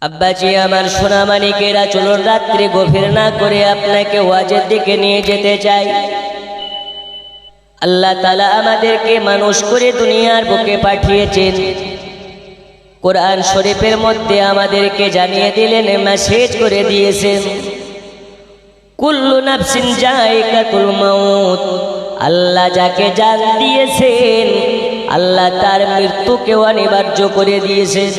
আব্বাজি আমার সোনামানিকেরা, চলুন রাত্রি গভীর না করে আপনাকে ওয়াজের দিকে নিয়ে যেতে চাই। আল্লাহ তাআলা আমাদেরকে মানুষ করে দুনিয়ার বুকে পাঠিয়েছেন। কোরআন শরীফের মধ্যে আমাদেরকে জানিয়ে দিলেন, মেসেজ করে দিয়েছেন, কুল্লু নাফসিন যায়কাতুল মাউত। আল্লাহ যাকে জান দিয়েছেন, আল্লাহ তার মৃত্যুকেও অনিবার্য করে দিয়েছেন।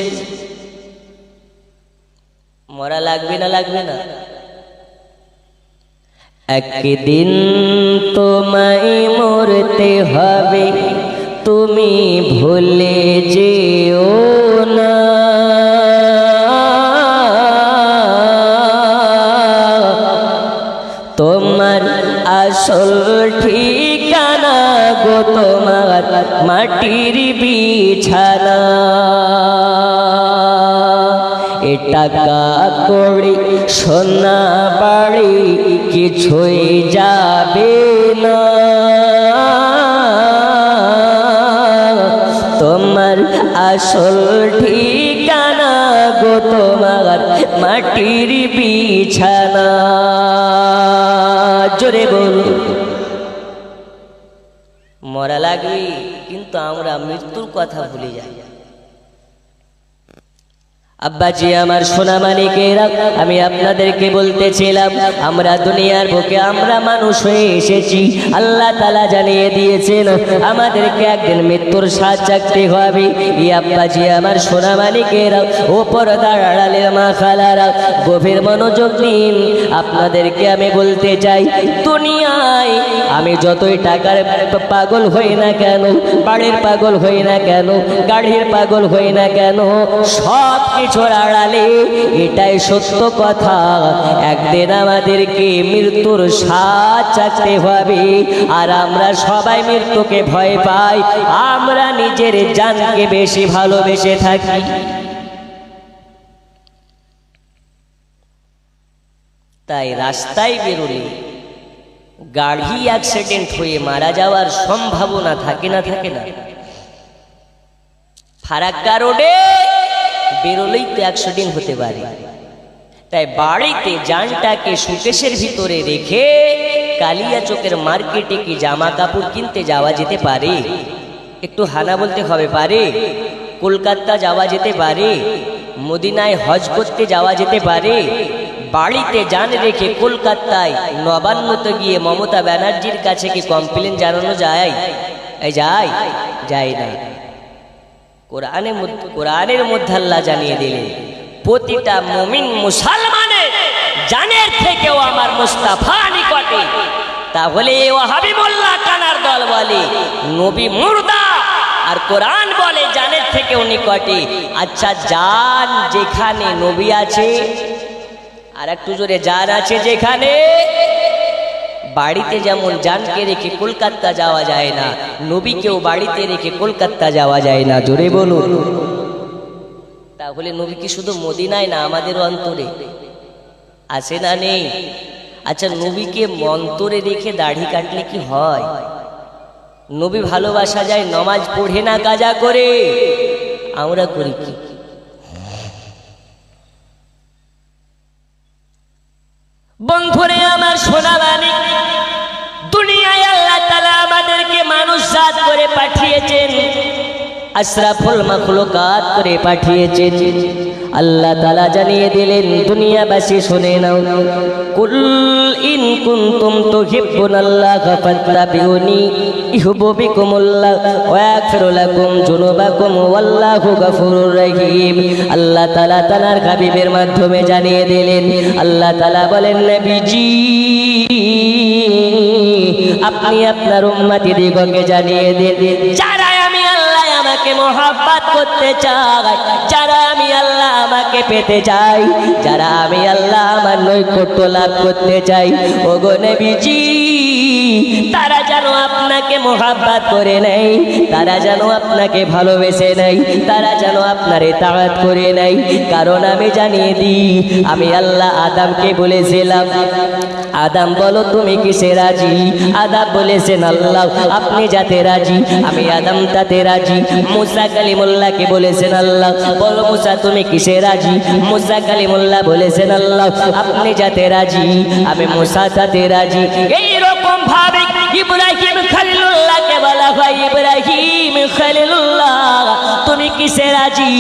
মরা লাগবে না? লাগবে না? একদিন তোমায় মরতে হবে, তুমি ভুলে যেও না। তোমার আসল ঠিকানা গো তোমার মাটির বিছানা। টাকা কড়ি সোনা বাড়ি কিছুই যাবে না, তোমার আসল ঠিকানা গো তোমার মাটির বিছানা। জোরে বল। মরা লাগবে, কিন্তু আমরা মৃত্যুর কথা ভুলে যাই। আব্বাজি আমার সোনামানিকেরা, আমি আপনাদেরকে বলতেছিলাম, আমরা দুনিয়ার বুকে আমরা মানুষ হয়ে এসেছি। আল্লাহ তাআলা জানিয়ে দিয়েছেন আমাদেরকে একদিন মৃত্যুর স্বাদ চাখতে হবে। আব্বাজি আমার সোনামানিকেরা, ও পর্দার আড়ালের মা খালারা, গভীর মনোযোগ দিন। আপনাদেরকে আমি বলতে চাই, দুনিয়ায় আমি যতই টাকার পাগল হই না কেন, বাড়ির পাগল হই না কেন, গাড়ির পাগল হই না কেন, সব কিছুর আড়ালে এটাই সত্য কথা, একদিন আমাদেরকে মৃত্যুর স্বাদ চাখতে হবে। আর আমরা সবাই মৃত্যুকে ভয় পাই, আমরা নিজের জানকে বেশি ভালোবেসে থাকি। তাই রাস্তায় বেরোলে গাড়ি অ্যাক্সিডেন্ট হয়ে মারা যাওয়ার সম্ভাবনা থাকে না? থাকে না? ফারাক্কা রোডে বেরোলেই তো অ্যাক্সিডেন্ট হতে পারে। তাই বাড়িতে জানটাকে সুকেশের ভিতরে রেখে কালিয়াচকের মার্কেটে কি জামা কাপড় কিনতে যাওয়া যেতে পারে? একটু হানা বলতে হবে, পারে। কলকাতা যাওয়া যেতে পারে, মদিনায় হজ করতে যাওয়া যেতে পারে। বাড়িতে জান রেখে কলকাতায় নবান্নতে গিয়ে মমতা ব্যানার্জির কাছে কি কমপ্লেন জানানো যায়? যায়? যায় না। কোরআনের মধ্যে আল্লাহ জানিয়ে দিলেন, প্রতিটা মুমিন মুসলমানের জানের থেকেও আমার মুস্তাফা নিকটে। তাহলে ওয়াহাবি মোল্লা কানার দল বলে নবী মুর্দা, আর কোরআন বলে জানের থেকেও নিকটে। আচ্ছা, জান যেখানে নবী আছে, আর একটু জোরে, জান আছে যেখানে, বাড়িতে যেমন জানকে রেখে কলকাতা যাওয়া যায় না, নবীকেও বাড়িতে রেখে কলকাতা যাওয়া যায় না। জোরে বলুন। তাহলে নবী কি শুধু মদিনায় না, আমাদের অন্তরে আছে না? নেই? আচ্ছা, নবীকে অন্তরে রেখে দাড়ি কাটলে কি হয়? নবী ভালোবাসা যায়, নামাজ পড়ে না কাজা করে, আমরা করি কি? বন্ধুরে আমার সোনাবানি, দুনিয়ায় আল্লাহ তাআলা আমাদেরকে মানুষ জাত করে পাঠিয়েছেন, আশরাফুল মাখলুকাত করে পাঠিয়েছেন। আল্লাহ তাআলা জানিয়ে দিলেন, দুনিয়াবাসী শুনে নাও, কুল ইন কুনতুম তুহিব্বুনাল্লাহা ফাত্তাবিউনি ইউহিব্বুকুমুল্লাহ ওয়া ইয়াগফির লাকুম যুনুবাকুম ওয়াল্লাহু গফুরুর রহিম। আল্লাহ তাআলা তার হাবিবের মাধ্যমে জানিয়ে দিলেন, আল্লাহ তাআলা বলেন, নবীজি আপনি আপনার উম্মতিদিগকে জানিয়ে দিন, যারা আমি আল্লাহ আমাকে মহব্বত করতে চাই, যারা আমি আল্লাহ আমাকে পেতে চাই, যারা আমি আল্লাহ আমার নৈকট্য লাভ করতে চাই, ওগো নবীজি তারা যেন আপনাকে মোহাব্বত করে নেয়, তারা যেন আপনাকে ভালোবেসে নেয়, তারা যেন আপনার ইতাআত করে নেয়। কারণ আমি জানিয়ে দিই, আমি আল্লাহ আদমকে বলেছিলাম, আদম বলো তুমি কিসে রাজি? আদম বলেছেন আল্লাহ আপনি যাতে রাজি, আমি আদম তাতে রাজি। মুসা কালিমুল্লাহকে বলেছেন আল্লাহ বলো মুসা তুমি কিসে রাজি? মুসা কালিমুল্লাহ বলেছেন আল্লাহ আপনি যাতে রাজি, আমি মুসা তাতে রাজি। এইরকম ভাবে ইব্রাহিম খলিলুল্লাহকে বলা হয় ইব্রাহিম খলিলুল্লাহ তুমি কিসে রাজি?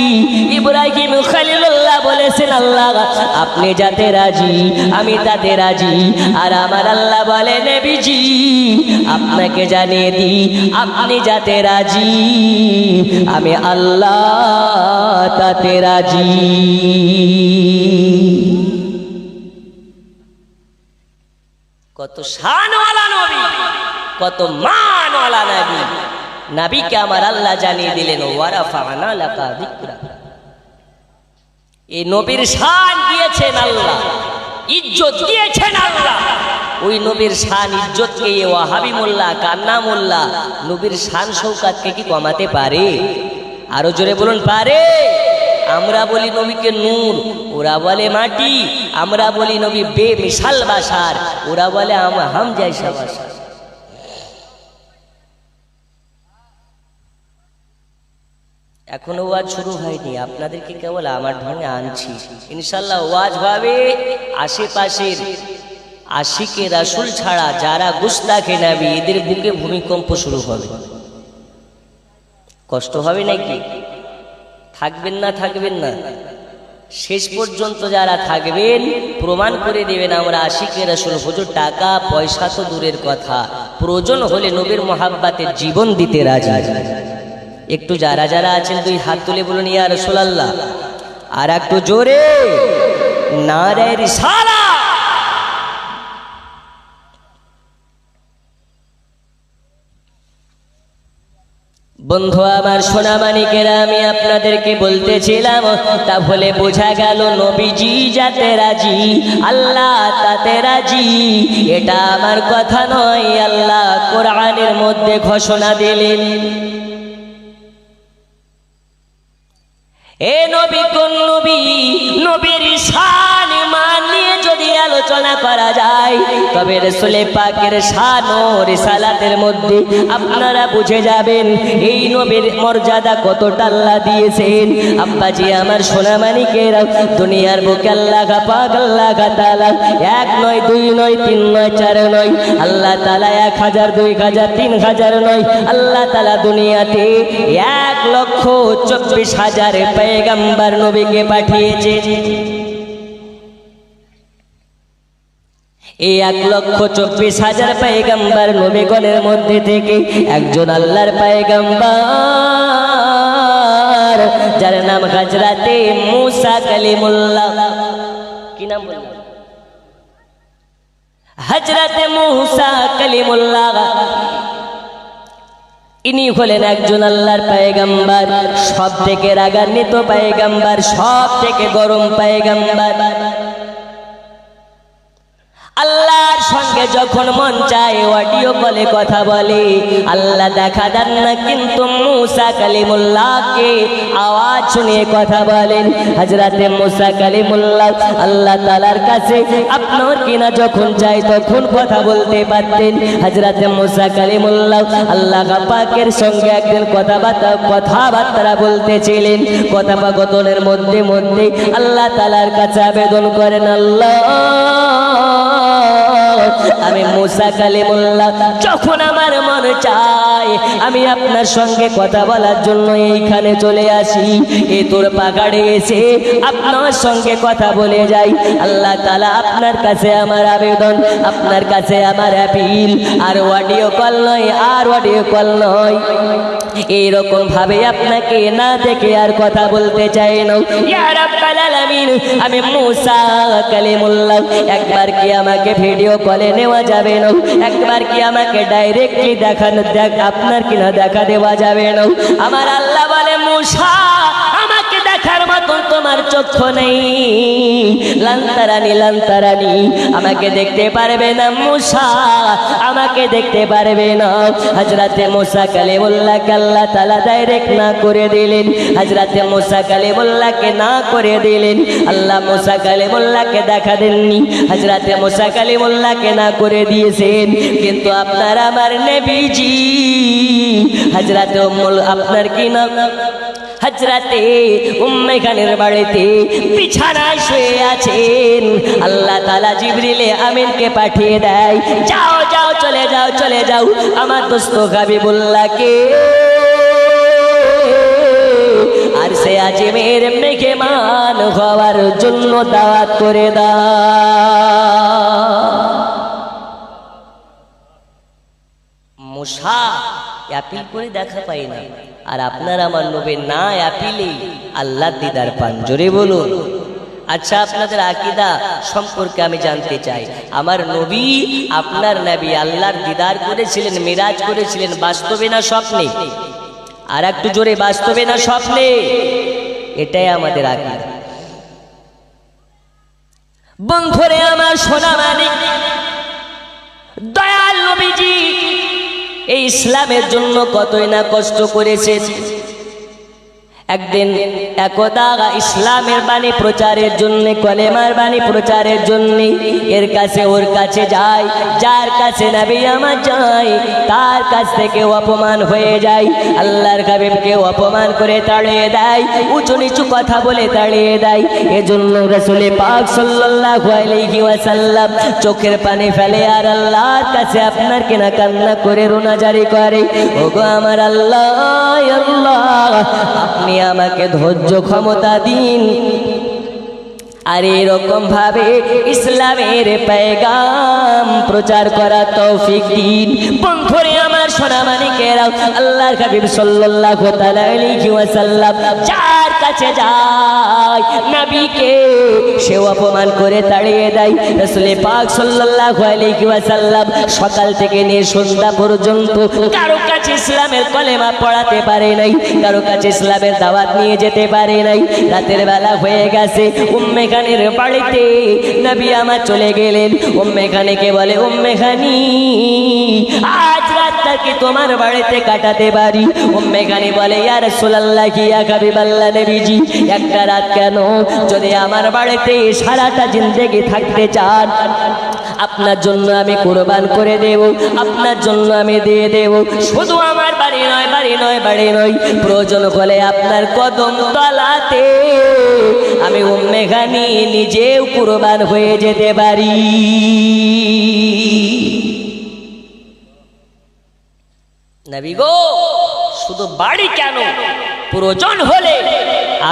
ইব্রাহিম খলিলুল্লাহ বলেছেন আল্লাহ আপনি যাতে রাজি আমি তাতে রাজি। আর আমার আল্লাহ বলে নবীজি আপনাকে জানিয়ে দিই আপনি যাতে রাজি আমি আল্লাহ তাতে রাজি। কত শানওয়ালা নবী, কত মানওয়ালা নবী, নবীকে আমার আল্লাহ জানিয়ে দিলেন ওয়ারাফা'না লাকা যিকরা। এই নবীর শান দিয়েছেন আল্লাহ, ইজ্জত দিয়েছেন আল্লাহ। ওই নবীর শান ইজ্জতকে ওয়াহাবি মোল্লা কান্না মোল্লা নবীর শান শৌকাতকে কি কমাতে পারে? আরো জোরে বলুন পারে? আমরা বলি নবীকে নূর, ওরা বলে মাটি। আমরা বলি নবী বেমিসাল বাশার, ওরা বলে হাম জাইসা বাশার। এখনো ওয়াজ শুরু হয়নি, আপনাদেরকে কেবল আমার ঢঙে আনছি। ইনশাল্লাহ ওয়াজ ভাবে আশেপাশের আশিকে রাসূল ছাড়া যারা গুস্তাখে নবী এদের বুকে ভূমিকম্প শুরু হবে। কষ্ট হবে নাকি? থাকবেন না থাকবেন না? শেষ পর্যন্ত যারা থাকবেন প্রমাণ করে দেবেন আমরা আশিকে রাসূল। হুজুর টাকা পয়সা তো দূরের কথা, প্রয়োজন হলে নবীর মোহাব্বতের জীবন দিতে রাজি। একটু যারা যারা আছেন দুই হাত তুলে বলুন ইয়া রাসূলুল্লাহ। আর একটু জোরে নারে রিসালা। বন্ধু আমার সোনা মানিকেরা আমি আপনাদেরকে বলতেছিলাম তাহলে বোঝা গেল নবীজি যাতে রাজি আল্লাহ তাতে রাজি। এটা আমার কথা নয়, আল্লাহ কোরআনের মধ্যে ঘোষণা দিলেন। এ নবী কোন নবী? নবীর শান মান নিয়ে যদি আলোচনা করা যায় তবে রাসূল পাকের শান ও রিসালাতের মধ্যে আপনারা বুঝে যাবেন এই নবীর মর্যাদা কতটা আল্লাহ দিয়েছেন। আব্বাজি আমার সোনা মানিকেরা, দুনিয়ার বুকে আল্লাহ পাক আল্লাহ তাআলা এক নয় দুই নয় তিন নয় চার নয়, আল্লাহ তাআলা 1000 2000 3000 নয়, আল্লাহ তাআলা দুনিয়াতে 1,24,000 পয়গম্বর নবীকে পাঠিয়েছে। এই 1,24,000 পয়গম্বর নবীগণের মধ্যে থেকে একজন আল্লাহর পয়গম্বর যার নাম হযরতে মুসা কালিমুল্লাহ। কি নাম বললেন? হযরতে মুসা কালিমুল্লাহ। ইনি হলেন একজন আল্লাহর পয়গম্বর, সব থেকে রাগান্বিত পয়গম্বর, সব থেকে গরম পয়গম্বর। আল্লাহর সঙ্গে যখন মন চায় অডিও কলে কথা বলে, আল্লাহ দেখা দেন না কিন্তু মুসা কালিমুল্লাহকে আওয়াজ শুনিয়ে কথা বলেন। হযরতে মুসা কালিমুল্লাহ আল্লাহ তাআলার কাছে আপনার কিনা যখন চাই তখন কথা বলতে পারতেন। হযরতে মুসা কালিমুল্লাহ আল্লাহ পাকের সঙ্গে একদিন কথাবার্তা বলতেছিলেন। কথোপকথনের মধ্যে মধ্যে আল্লাহ তাআলার কাছে আবেদন করেন, আল্লাহ আমি মুসা কালিমুল্লাহ যখন আমার মন চায় আমি আপনার সঙ্গে কথা বলার জন্য এইখানে চলে আসি, এ তোর পাহাড়ে এসে আপনার সঙ্গে কথা বলে যাই। আল্লাহ তাআলা আপনার কাছে আমার আবেদন, আপনার কাছে আমার অ্যাপিল, আর অডিও কল নয়, আর অডিও কল নয়। এইরকম ভাবে আপনাকে না দেখে আর কথা বলতে চাই না। ইয়া রাব্বাল আলামিন আমি মুসা কালিমুল্লাহ, একবার কি আমাকে ভিডিও কলে নেওয়া যাবে না? একবার কি আমাকে ডাইরেক্টলি আপনার কিনা দেখা দেওয়া যাবে না? আমার আল্লাহ বলে মুসা আমাকে দেখার মতন তোমার চক্ষু নেই, লান্তারানি আমাকে দেখতে পারবে না, মুসা আমাকে দেখতে পারবে না। হযরতে মুসা কালিমুল্লাহকে আল্লাহ তাআলা ডাইরেক্ট না করে দিলেন, হযরতে মুসা কালিমুল্লাহকে না করে দিলেন। আল্লাহ মুসা কালিমুল্লাহকে দেখা দেননি, হযরতে মুসা কালিমুল্লাহকে না করে দিয়েছেন। কিন্তু আপনার আমার নবীজি হযরতে আপনার কি নাম, হযরতে উম্মে খানের বাড়িতে বিছানায় শুয়ে আছেন। আল্লাহ তাআলা জিবরিলে আমিনকে পাঠিয়ে দেয়, যাও যাও চলে যাও আমার দোস্ত হাবিবুল্লাহকে আর সে আজমের মেহমান হওয়ার জন্য দাওয়াত করে দাও। মুসা অ্যাপিল করে দেখা পাই না, আর আপনার আমার নবী না অ্যাপিলে আল্লাহ দিদার পান। জোরে বলুন। আচ্ছা, আপনাদের আকীদা সম্পর্কে আমি জানতে চাই। আমার নবী আপনার নবী আল্লাহর দিদার করেছিলেন, মিরাজ করেছিলেন, বাস্তবে না স্বপ্নে? আর একটু জোরে, বাস্তবে না স্বপ্নে? এটাই আমাদের আকীদা। বন্ধুরে আমার সোনা মানিক, দয়াল নবীজি এই ইসলামের জন্য কতই না কষ্ট করেছেন। একদিন একদা ইসলামের বাণী প্রচারের জন্য, কলেমার বাণী প্রচারের জন্য এর কাছে ওর কাছে যায়, যার কাছে নবী আমার যায় তার কাছ থেকে অপমান হয়ে যায়। আল্লাহর হাবিবকে অপমান করে তাড়িয়ে দেয়, উঁচু নিচু কথা বলে তাড়িয়ে দেয়। এজন্য রাসূল পাক সাল্লাল্লাহু আলাইহি ওয়াসাল্লাম চোখের পানি ফেলে আর আল্লাহর কাছে আপনার কিনা কান্না করে রোনাজারি করে, ওগো আমার আল্লাহ, আল্লাহ আপনি আমাকে ধৈর্য ক্ষমতা দিন, আর এরকম ভাবে ইসলামের পেগাম প্রচার করা তৌফিক দিন। বন্ধুরে আমার সোনা মানিকেরা, আল্লাহর হাবিব সাল্লাল্লাহু তাআলা আলাইহি ওয়াসাল্লাম যার কাছে যায় নবীকে সে অপমান করে তাড়িয়ে দেয়। রাসূল পাক সাল্লাল্লাহু আলাইহি ওয়াসাল্লাম সকাল থেকে নিয়ে সন্ধ্যা পর্যন্ত কারো কাছে ইসলামের কলেমা পড়াতে পারে নাই, কারো কাছে ইসলামের দাওয়াত নিয়ে যেতে পারে নাই। রাতের বেলা হয়ে গেছে, উম্মে খানের বাড়িতে নবী আমার চলে গেলেন। উম্মে খানিকে বলে, উম্মে খানি আজ রাতটা কি তোমার বাড়িতে কাটাতে পারি? উম্মে খানি বলে, ইয়া রাসূলুল্লাহ, ইয়া হাবিবাল্লাহ নবীজি, একটা রাত কেন? যদি আমার বাড়িতে সারাটা জিন্দেগি থাকতে চান আপনার জন্য আমি কুরবান করে দেব, আপনার জন্য আমি দিয়ে দেব। শুধু আমার বাড়ি নয়, বাড়ি নয়, প্রয়োজন হলে আপনার কদম তলাতে আমি উম্মে খানি নিজেও কুরবান হয়ে যেতে পারি। নবী গো, শুধু বাড়ি কেন, প্রয়োজন হলে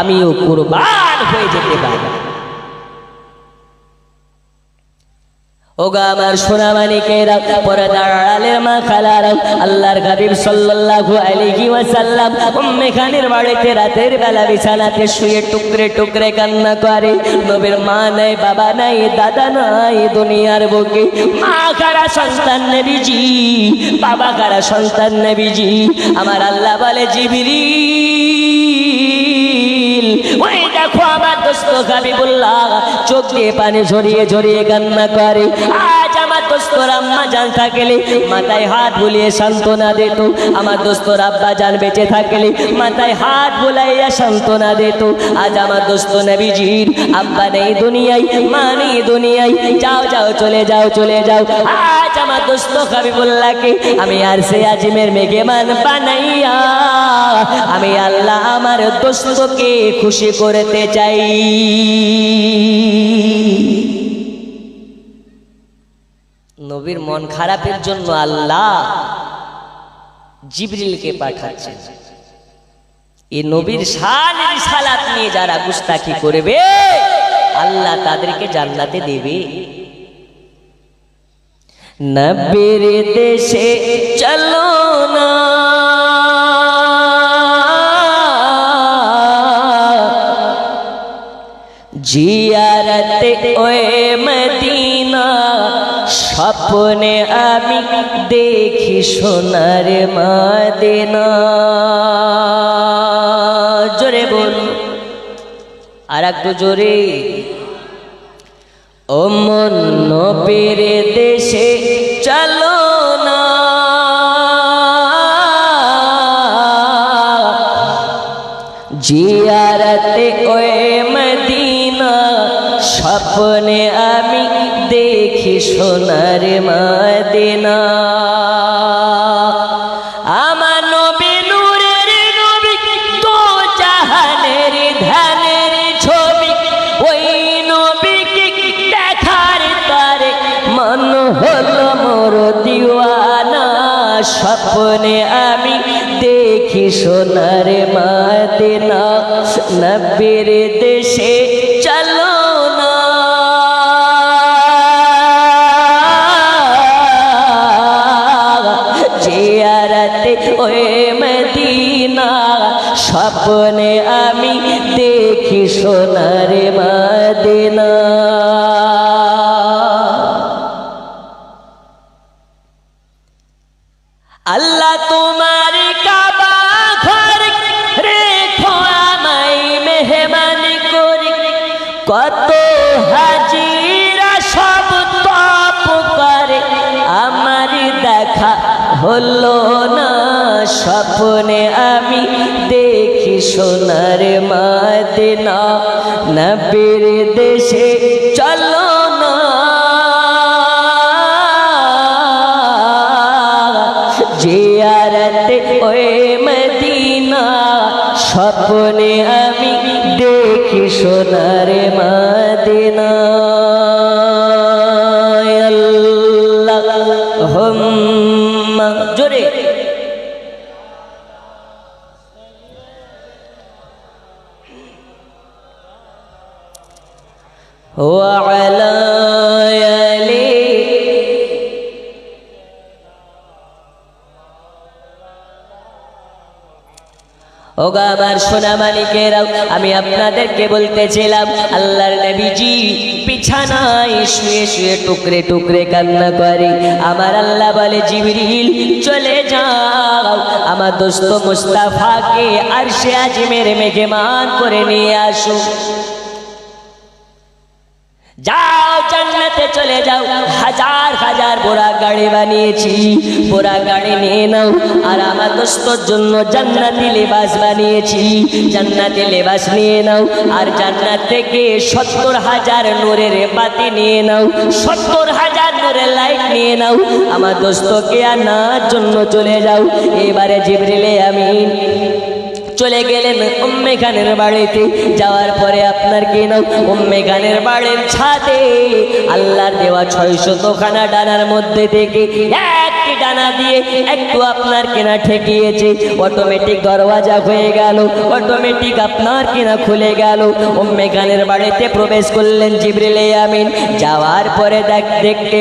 আমিও কুরবান হয়ে যেতে পারি। ওগো আমার সোনা মানিকেরা, পর্দার আড়ালের মা খালারা, আল্লাহর হাবিব সাল্লাল্লাহু আলাইহি ওয়াসাল্লাম উম্মে খানের বাড়িতে রাতের বেলা বিছানাতে শুয়ে টুকরে টুকরে কান্না করে। নবীর মা নাই, বাবা নাই, দাদা নাই দুনিয়ার বুকে। মা কারা সন্তান নবীজি, বাবা কারা সন্তান নবীজি। আমার আল্লাহ বলে, জিবরিল ওই দেখো আমার দোস্ত হাবিবুল্লাহ চোখ দিয়ে পানি ঝরিয়ে ঝরিয়ে কান্না করে। আজ আমার দোস্তর আম্মা জান থাকলে মাথায় হাত বুলিয়ে সান্ত্বনা দিত, আমার দোস্তর আব্বা জান বেঁচে থাকলে মাথায় হাত বুলাইয়া সান্ত্বনা দিত। আজ আমার দোস্ত নবীজির আব্বা নেই দুনিয়ায়, মা নেই দুনিয়ায়, যাও যাও চলে যাও চলে যাও। আজ আমার দোস্ত হাবিবুল্লাহকে আমি আরশে আজিমের মেহমান বানাইয়া আমি আল্লাহ আমার দোস্তকে খুশি করতে চাই। নবীর মন খারাপের জন্য আল্লাহ জিবরিলকে পাঠাচ্ছেন। এই নবীর শান রিসালাত নিয়ে যারা গুস্তাখি করবে আল্লাহ তাদেরকে জান্নাতে দেবে। নবীর দেশে চলো না, জিয়ারতে ওয়ে মদিনা, স্বপ্নে আমি দেখি সোনার মদিনা। জোরে বল। আর একটু জোরে। ও মন নবীর দেশে চলো না, জিয়ারতে ওই মদিনা, স্বপ্নে আমি দেখি সোনার মদিনা। আমার নবী নূরের নবী, তো জাহানের ধানের ছবি, ওই নবীকে দেখার তারে মন হলো মোর দিওয়ানা। স্বপ্নে আমি দেখি সোনার মদিনা, নবীর দেশে চলো না। জিয়ারতে ওই মদিনা, স্বপ্নে আমি দেখি সোনার মদিনা। আল্লাহ তোমার কাবা ঘর রেখো আমায় মেহমান করে, কত হাজিরা সব তপ করে, আমার দেখা হলো না। স্বপ্নে আমি দেখি সোনার মদিনা, নবীর দেশে চলো না। জিয়ারতে ওই মদিনা, স্বপ্নে আমি দেখি সোনার মদিনা। আল্লাহুম্মা জোরে। ওয়া আলা আলি। ওগো আমার সোনা মালিকেরাও, আমি আপনাদেরকে বলতেছিলাম আল্লাহর নবীজি বিছানায় শুয়ে শুয়ে টুকরে টুকরে কান্না করে। আমার আল্লাহ বলে, জিবরিল চলে যাও, আমার দোস্ত মুস্তাফাকে আরশে আজিমের মেহমান করে নিয়ে আসো। যাও জান্নাতে চলে যাও, হাজার হাজার বোরা গাড়ি বানিয়েছি, বোরা গাড়ি নিয়ে নাও। আর আমার দোস্তর জন্য জান্নাতি লেবাস বানিয়েছি, জান্নাতি লেবাস নিয়ে নাও। আর জান্নাত থেকে 70,000 নূরের বাতি নিয়ে নাও, 70,000 নূরের লাইট নিয়ে নাও। আমার দোস্তকে আনার জন্য চলে যাও। এবারে জিবরিল আমিন চলে গেলেন উম্মে খানের বাড়িতে। যাওয়ার পরে আপনার কি নাও, উম্মে খানের বাড়ির ছাদে আল্লাহর দেওয়া 600 খানা ডানার মধ্যে থেকে একটি ডানা দিয়ে একটু আপনার কিনা ঠেকিয়েছে, অটোমেটিক দরওয়াজা হয়ে গেল, অটোমেটিক আপনার কিনা খুলে গেল। উম্মে খানের বাড়িতে প্রবেশ করলেন জিবরিল আমিন। যাওয়ার পরে দেখতে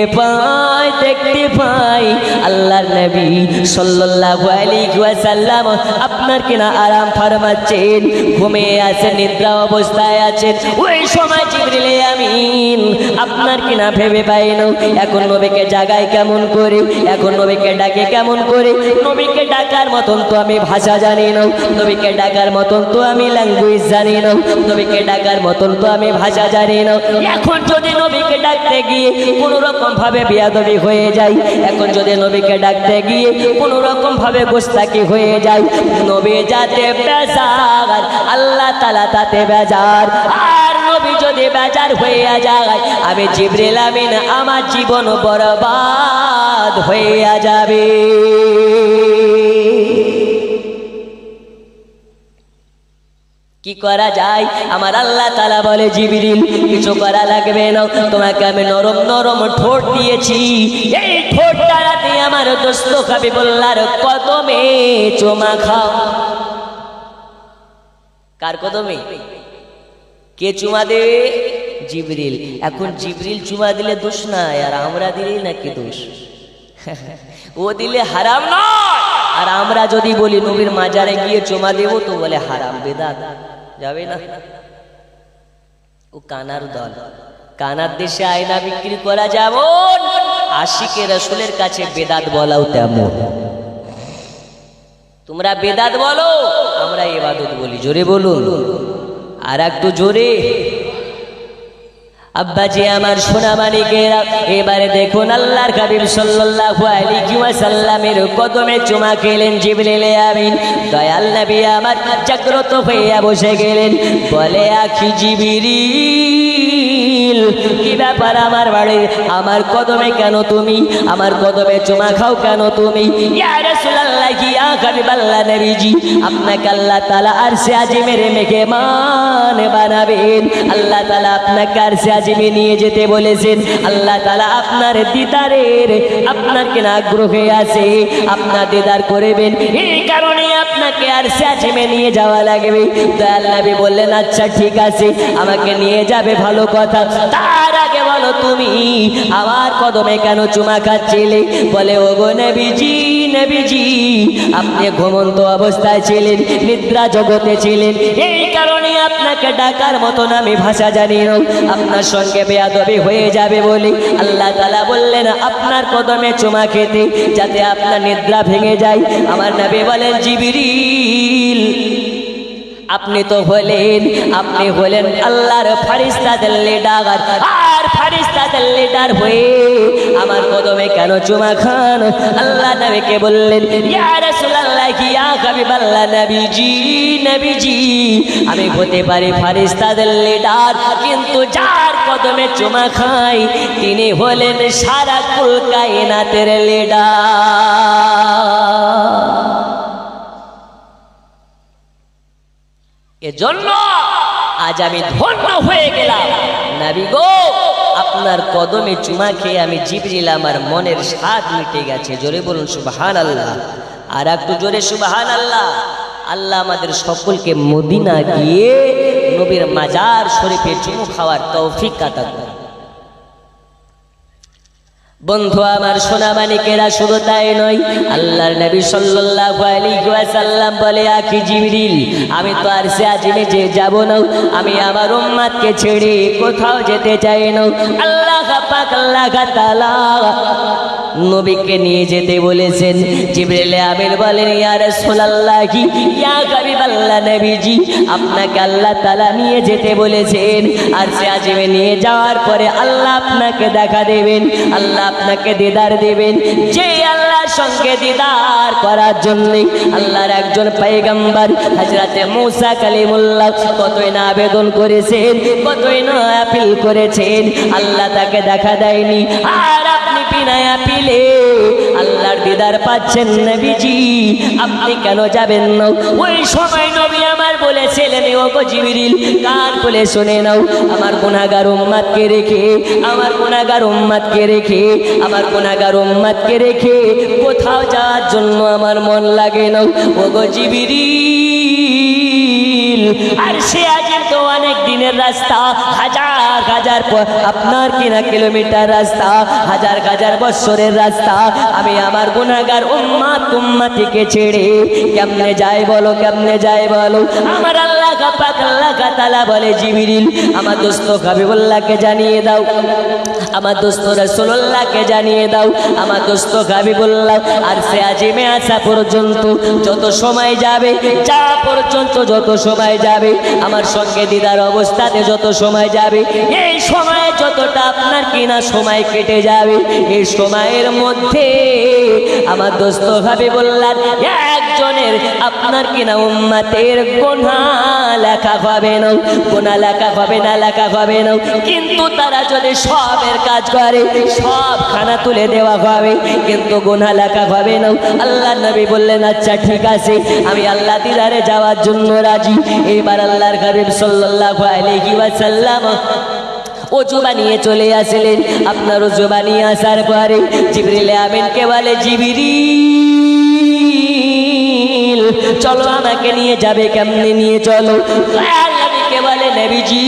পাই আল্লাহর নবী সাল্লাল্লাহু আলাইহি ওয়াসাল্লাম আপনার কিনা আরাম ফরমাচ্ছেন, ঘুমিয়ে আছেন, নিদ্রা অবস্থায় আছেন। ওই সময় জিবরিল আমিন আপনার কিনা ভেবে পাই না এখন নবীকে জাগায় কেমন করে, এখন নবীকে ডাকে কেমন করে। নবীকে ডাকার মতন তো আমি ভাষা জানি না, নবীকে ডাকার মতন তো আমি ল্যাঙ্গুয়েজ জানি না, নবীকে ডাকার মতন তো আমি ভাষা জানি না। এখন যদি নবীকে ডাকতে গিয়ে কোনো রকম ভাবে বেয়াদবি হয়ে যায়, এখন যদি নবীকে ডাকতে গিয়ে কোনো রকম ভাবে গোস্তাকি হয়ে যায়, নবী যাতে বেজার, আল্লাহ তাআলা তাতে বেজার। আর নবী যদি বেজার হয়ে যায়, আমি জিবরিল আমিন আমার জীবন বরবাদ হয়ে যাবে। কি করা যায়? আমার আল্লাহ তাআলা বলে, জিবরিল কিছু করা লাগবে না, তোমাকে আমি নরম নরম ঠোঁট দিয়েছি, এই ঠোঁট দ্বারাতে আমার দোস্ত হাবিবুল্লাহর কদমে চুমা খাও। কার কদমে? কে চুমা দেবে? জিবরিল। এখন জিবরিল চুমা দিলে দোষ নাই, আর আমরা দিলেই নাকি দোষ? ও দিলে হারাম নয়, আর আমরা যদি বলি নবীর মাজারে গিয়ে চুমা দেবো তো বলে হারাম, বেদাত, যাবে না। ও কানার দল, কানার দেশে আয়না বিক্রি করা যেমন, আশিকে রাসূলের কাছে বেদাত বলাও তেমন। তোমরা বেদাত বলো, আমরা ইবাদত বলি, জোরে বলুন। আর একটু জোরে। আব্বাজি আমার সোনা মানিকেরা, এবারে দেখুন আল্লাহর হাবিব সাল্লাল্লাহু আলাইহি ওয়াসাল্লামের কদমে চুমা খেলেন জিবরিল আমিন। দয়াল নবী আমার জাগ্রত হইয়া বসে গেলেন, বলে আখি জিবরিল, কি ব্যাপার আমার বাড়ি, আমার কদমে কেন তুমি, আমার কদমে চুমা খাও কেন তুমি? ইয়া রাসূলুল্লাহ, ইয়া হাবিবাল্লাহ নবীজি, আপনাকে আল্লাহ তাআলা আরশে আজিমের মেহমান বানাবেন। আল্লাহ তাআলা আপনাকে আরশে আজিমে নিয়ে যেতে বলেছেন। আল্লাহ তাআলা আপনার দিদারের আপনার কেন আগ্রহে আছে, আপনার দিদার করবেন, এই কারণে আপনাকে আরশে আজিমে নিয়ে যাওয়া লাগবে। দয়াল নবী বললেন, আচ্ছা ঠিক আছে, আমাকে নিয়ে যাবে, ভালো কথা। তার আগে বলো তুমি আমার কদমে কেন চুমা খাচ্ছিলে? বলে, ওগো নবীজি, নবীজি আপনি ঘুমন্ত অবস্থায় ছিলেন, নিদ্রা জগতে ছিলেন, এই কারণে আপনাকে ডাকার মতন আমি ভাষা জানি না, আপনার সঙ্গে বেয়াদবি হয়ে যাবে বলে আল্লাহ তাআলা বললেন আপনার কদমে চুমা খেতে, যাতে আপনার নিদ্রা ভেঙে যায়। আমার নবী বলেন, জিবরিল আপনি তো হলেন, আপনি হলেন আল্লাহর ফেরেশতাদের লিডার, আর ফেরেশতাদের লিডার হয়ে আমার কদমে কেন চুমা খান? আল্লাহ নবীকে বললেন, ইয়া রাসূলুল্লাহ, ইয়া হাবিবাল্লাহ নবীজি, নবীজি আমি হতে পারি ফেরেশতাদের লিডার, কিন্তু যার কদমে চুমা খাই তিনি হলেন সারা কুল কায়নাতের লিডার। এজন্য আজ আমি ধন্য হয়ে গেলাম। নবী গো, আপনার কদমে চুমা খেয়ে আমি জিবরিল আমার মনের স্বাদ মিটে গেছে। জোরে বলুন সুবহানাল্লাহ, আর একটু জোরে সুবহানাল্লাহ। আল্লাহ আমাদের সকলকে মদিনা গিয়ে নবীর মাজার শরীফে চুমু খাওয়ার তৌফিক আতা করুন। বন্ধু আমার সোনা মানিকেরা, শুধু তাই নয়, আল্লাহর নবী সাল্লাল্লাহু আলাইহি ওয়াসাল্লাম বলে, আখি জিবরিল আমি তো আরশে আজিমে যে যাব না, আমি আমার উম্মতকে ছেড়ে কোথাও যেতে চাই না। আল্লাহ পাক আল্লাহ তাআলা নবীকে নিয়ে যেতে বলেছেন। জিবরিল আমিন বলেন, ইয়া রাসূলুল্লাহ, ইয়া হাবিবাল্লাহ নবীজি আপনাকে আল্লাহ তাআলা নিয়ে যেতে বলেছেন। আরশে আজিমে নিয়ে যাওয়ার পরে আল্লাহ আপনাকে দেখা দেবেন, আল্লাহ আপনাকে দিদার দেবেন। যে আল্লাহর সঙ্গে দিদার করার জন্য আল্লাহর একজন পয়গম্বর হযরতে মুসা কালিমুল্লাহ কতই না আবেদন করেছেন, কতই না আপিল করেছেন, আল্লাহ তাকে দেখা দেয়নি। আর আপনি বিনা আপিলে আল্লাহর দিদার পাচ্ছেন নবীজি, আপনি কেন যাবেন না? ওই সময় নবী আমার বলেছিলেন, ওগো জিবরিল কান খুলে শুনে নাও, আমার গুনাহগার উম্মতকে রেখে, আমার গুনাহগার উম্মতকে রেখে, আমার গুনাহগার উম্মতকে রেখে কোথাও যাওয়ার জন্য আমার মন লাগে না। ওগো জিবরিল, আরশে আজিম তো অনেক দিনের রাস্তা, হাজার হাজার আপনার কিনা কিলোমিটার রাস্তা, হাজার হাজার বছরের রাস্তা, আমি আমার গুনাহগার উম্মতিকে ছেড়ে কেমনে যাই বলো, কেমনে যাই বলো? আমার আল্লাহ পাক আল্লাহ তাআলা বলে, জিবরিল আমার দোস্ত হাবিবুল্লাহকে জানিয়ে দাও, আমার দোস্ত রাসূলুল্লাহকে জানিয়ে দাও, আমার দোস্ত হাবিবুল্লাহ আরশে আজিমে আসা পর্যন্ত যত সময় যাবে, যা পর্যন্ত যত সময় যাবে, আমার সঙ্গে দিদার অবস্থাতে যত সময় যাবে, এই সময়ে যতটা আপনার কিনা সময় কেটে যাবে, এই সময়ের মধ্যে আমার দোস্ত হাবিবুল্লাহ একজনের আপনার কিনা উম্মতের গুনাহ লেখা হবে না, গুনাহ লেখা হবে না, লেখা হবে না। কিন্তু তারা যদি সবের কাজ করে সব খানা তুলে দেওয়া হবে, কিন্তু গুনাহ লেখা হবে না। আল্লাহর নবী বললেন, আচ্ছা ঠিক আছে, আমি আল্লাহ দিদারে যাওয়ার জন্য রাজি। এবার আল্লাহর হাবিব সাল্লাল্লাহু আলাইহি ওয়াসাল্লাম ওযু বানিয়ে চলে আসলেন। আপনার ওযু বানিয়ে আসার পরে জিবরিল আমিনকে বলে, জিবরিল চলো আমাকে নিয়ে যাবে, কেমনে নিয়ে চলো? নবীকে বলে, নবীজি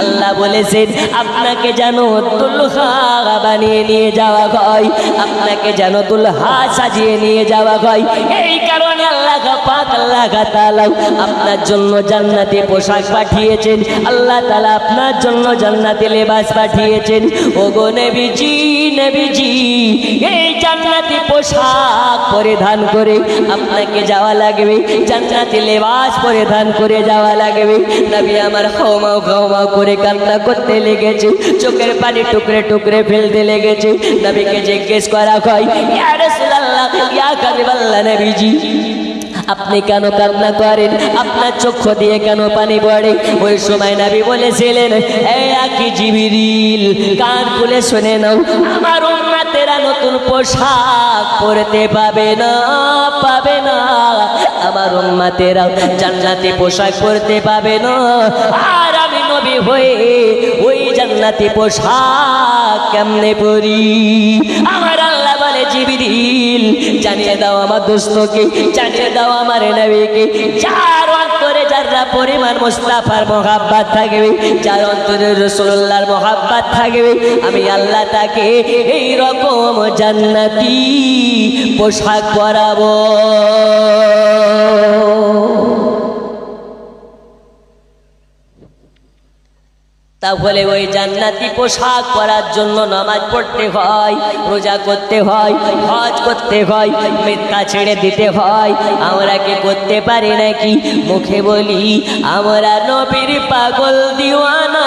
আল্লাহ বলেছেন আপনাকে যেন দুলহা বানিয়ে নিয়ে যাওয়া হয়, আপনাকে যেন দুলহা সাজিয়ে নিয়ে যাওয়া হয়, এই কারণে আল্লাহ পাক আল্লাহ তাআলা আপনার জন্য জান্নাতি পোশাক পাঠিয়েছেন, আল্লাহ তাআলা আপনার জন্য জান্নাতি লেবাস পাঠিয়েছেন। ওগো নবীজি, নবীজি এই জান্নাতি পোশাক পরিধান করে আপনাকে যাওয়া লাগবে, জান্নাতি লেবাস পরিধান করে যাওয়া লাগবে। নবী আমার হাওমাও হাওমাও করে কান্না করতে লেগেছে, চোখের পানি টুকরে টুকরে ফেলতে লেগেছে। নবীকে জিজ্ঞেস করা হয়, ইয়া রাসূলুল্লাহ, ইয়া হাবিবাল্লাহ, নবীজি আপনি কেন কান্না করেন, আপনার চক্ষু দিয়ে কেন পানি পড়ে? ওই সময় নবী বলেছিলেন, এই আকি জিবরিল, কান খুলে শুনে নাও, আমার উম্মতেরা নতুন পোশাক পরতে পাবে না, পাবে না। আমার উম্মতেরা জান্নাতি পোশাক পরতে পাবে না, আর আমি নবী হয়ে ওই জান্নাতি পোশাক কেমনে পরি? আমার আল্লাহ বলে, জিবরিল জানিয়ে দাও আমার দোস্তকে, জানিয়ে দাও আমার নবীকে, যার অন্তরে যারা পরিমাণ মুস্তাফার মোহাব্বত থাকবে, যার অন্তরে রাসূলুল্লাহর মোহাব্বত থাকবে, আমি আল্লাহ তাকে এই রকম জান্নাতি পোশাক পরাবো। তাহলে ওই জান্নাতি পোশাক পরার জন্য নামাজ পড়তে হয়, রোজা করতে হয়, হজ করতে হয়, মিথ্যা ছেড়ে দিতে হয়। আমরা কি করতে পারি নাকি? মুখে বলি আমরা নবীর পাগল দিওয়ানা,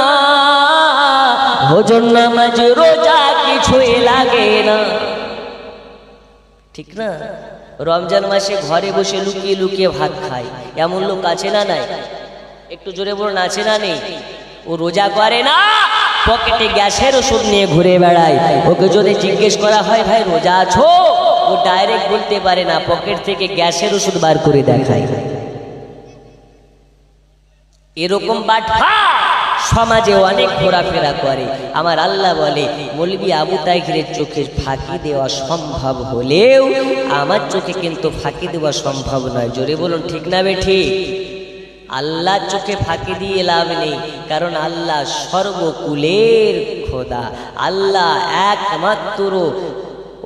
হুজুর নামাজ রোজা কিছুই লাগে না, ঠিক না? রমজান মাসে ঘরে বসে লুকিয়ে লুকিয়ে ভাত খায়, এমন লোক আছে না নাই? একটু জোরে বলুন, আছে না নেই? ও রোজা করে না, পকেটে গ্যাসের ওষুধ নিয়ে ঘুরে বেড়ায়। ওকে যদি জিজ্ঞেস করা হয়, ভাই রোজা আছো, ও ডাইরেক্ট বলতে পারে না, পকেট থেকে গ্যাসের ওষুধ বার করে দেখায়। এরকম বাটপা সমাজে অনেক ঘোরাফেরা করে। আমার আল্লাহ বলে, মৌলভী আবু তাহেরের চোখে ফাঁকি দেওয়া সম্ভব হলেও আমার চোখে কিন্তু ফাঁকি দেওয়া সম্ভব নয়। জোরে বলুন, ঠিক না বেঠিক? আল্লাহ চোখে ফাঁকি দিয়ে লাভ নেই, কারণ আল্লাহ সর্বকুলের খোদা, আল্লাহ একমাত্র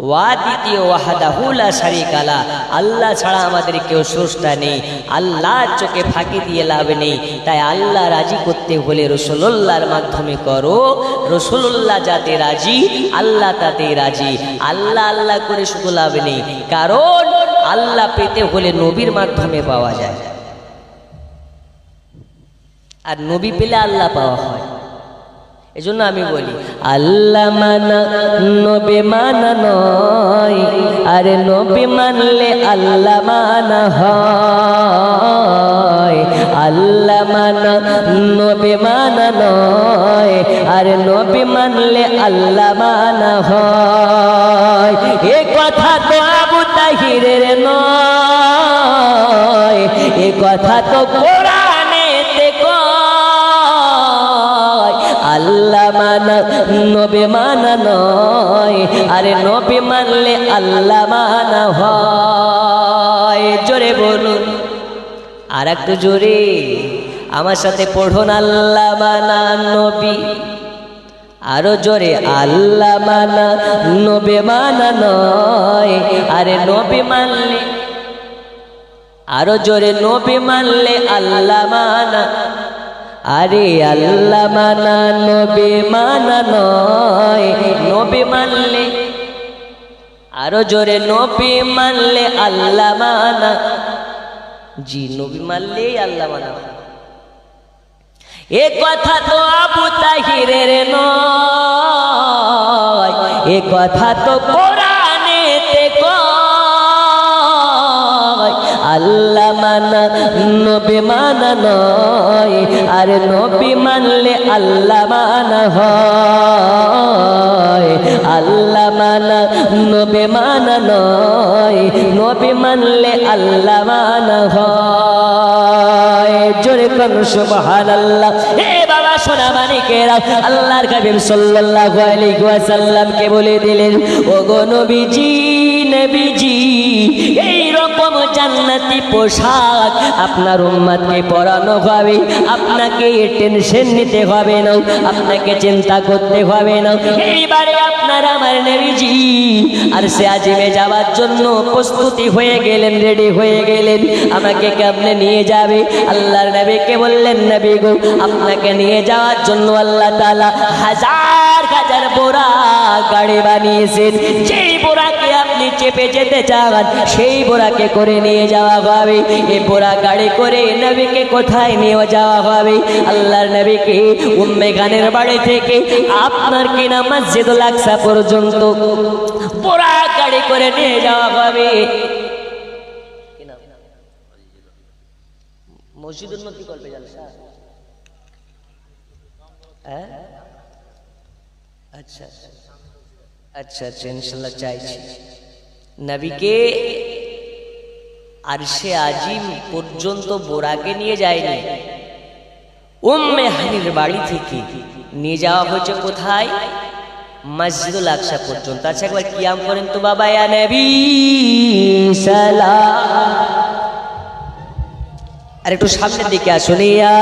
ওয়াদিতীয় ওয়াহদাহু লা শারীকা লা, আল্লাহ ছাড়া আমাদের কেউ স্রষ্টা নেই। আল্লাহর চোখে ফাঁকি দিয়ে লাভ নেই। তাই আল্লাহ রাজি করতে হলে রাসূলুল্লাহর মাধ্যমে করো, রাসূলুল্লাহ যাতে রাজি আল্লাহ তাতেই রাজি। আল্লাহ আল্লাহ করে শুধু লাভ নেই, কারণ আল্লাহ পেতে হলে নবীর মাধ্যমে পাওয়া যায়, আর নবী পেলে আল্লাহ পাওয়া হয়। এজন্য আমি বলি, আল্লাহ মানা নবী মানা নয়, আরে নবী মানলে আল্লাহ মানা হয়। আল্লাহ মানা নবী মানা নয়, আরে নবী মানলে আল্লাহ মানা হয়। এ কথা তো আবু তাহিরের নয়, এ কথা তো কোরআনেতে কয়। আল্লাহ মানা নবী মানা নয়, আরে নবী মানলে আল্লাহ মানা হয়। জোরে বলুন, আর একটু জোরে আমার সাথে পড়ুন, আল্লাহ মানা নবী, আরো জোরে, আল্লাহ মানা নবী মানা নয়, আরে নবী মানলে, আরো জোরে, নবী মানলে আল্লাহ মানা, আরে আল্লাহ মানা নবী মানা নয়, নবী মানলে, আরো জোরে, নবী মানলে আল্লাহ মানা। জি, নবী মানলেই আল্লাহ মানা। এ কথা তো আবু তাহিরের নয়, এ কথা তো কোরআনেতে কয়। আল্লাহ মানা নবী মানা নয়, আর নবী মানলে আল্লাহ মানা হয়। আল্লাহ মানা নবী মানা নয়, নবী মানলে আল্লাহ মানা হয়। জোরে কোন সুবহানাল্লাহ। এ বাবা সোনা মানিকেরা, আল্লাহর হাবিব সাল্লাল্লাহু আলাইহি ওয়াসাল্লামকে বলে দিলেন, ওগো নবীজি, নবীজি এই রকম জান্নাতি পোশাক আপনার উম্মতকে পরানো হবে, আপনাকে টেনশন নিতে হবে না, আপনাকে চিন্তা করতে হবে না। এইবারে আপনার আমার নবীজি আর সে আজিমে যাওয়ার জন্য প্রস্তুতি হয়ে গেলেন, রেডি হয়ে গেলেন। আমাকে কেমনে নিয়ে যাবে? আল্লাহর নবীকে বললেন, নবী গো আপনাকে নিয়ে যাওয়ার জন্য আল্লাহ তাআলা হাজার হাজার বোরা গাড়ি বানিয়েছেন। যেই বোরাকে আপনি চেপে যেতে চান সেই বোরাকে করে নিয়ে যাওয়া হবে। এই বোরা গাড়ি করে নবীকে কোথায় নিয়ে যাওয়া হবে? আল্লাহর নবীকে উম্মে খানের বাড়ি থেকে আপনার কিনা মসজিদুল আকসা পর্যন্ত বোরা গাড়ি করে নিয়ে যাওয়া হবে। মসজিদুল নবী কল্পে জালসা, হ্যাঁ আচ্ছা আচ্ছা আচ্ছা ইনশাল্লাহ চাইছি। নবীকে আরশে আজিম পর্যন্ত বোরাকে নিয়ে যায়নি, উম্মে হানির বাড়ি থেকে নিয়ে যাওয়া হয়েছে কোথায়? মসজিদুল আকসা পর্যন্ত। আচ্ছা একবার কিয়াম করেন তো বাবা, ইয়া নবী সালাম। আর একটু সামনের দিকে আসুন, ইয়া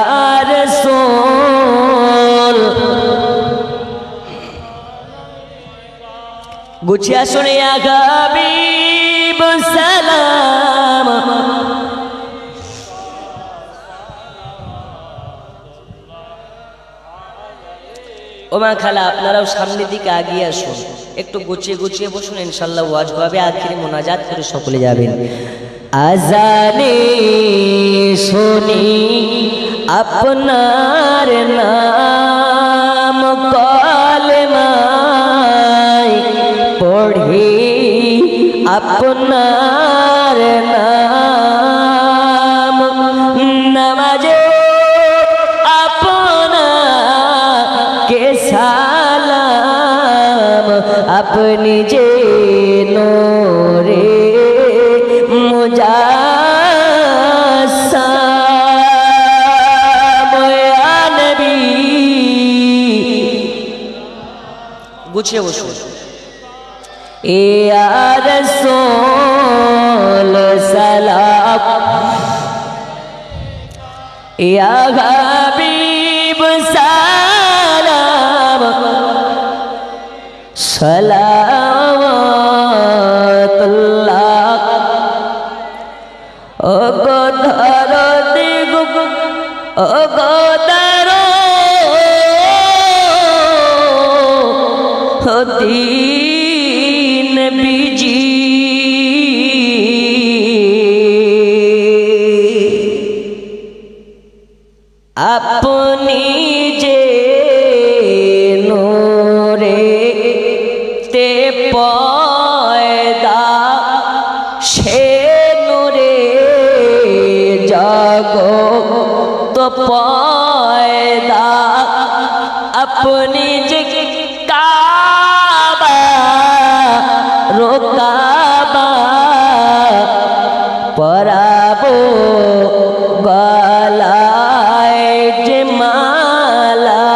রাসূল গুছিয়ে আসুন, ইয়া হাবিব সালাম। ওমা খালা আপনারাও সামনের দিকে আগিয়ে আসুন, একটু গুছিয়ে গুছিয়ে বসুন, ইনশাল্লাহ ওয়াজ হবে। আখিরে মোনাজাত করে সকলে যাবেন। আজানে শুনি আপনার নাম, কলেমায় পড়ি আপনার নাম, নামাজে আপনাকে সালাম, আপনি যে নূরে মুজাসসাম, ইয়া নবী। গুছিয়ে বসুন। ইয়া রাসূল সালাম, ইয়া হাবিব সালাম, সালাওয়াতুল্লাহ। ও গো ধরতি গো, ও গো ধরতি নবীজি, আপনি যে নূরে তে পয়দা, সে নূরে জগত পয়দা, আপনি যে কাবা রোকাবা পরাবো গলায় যে মালা,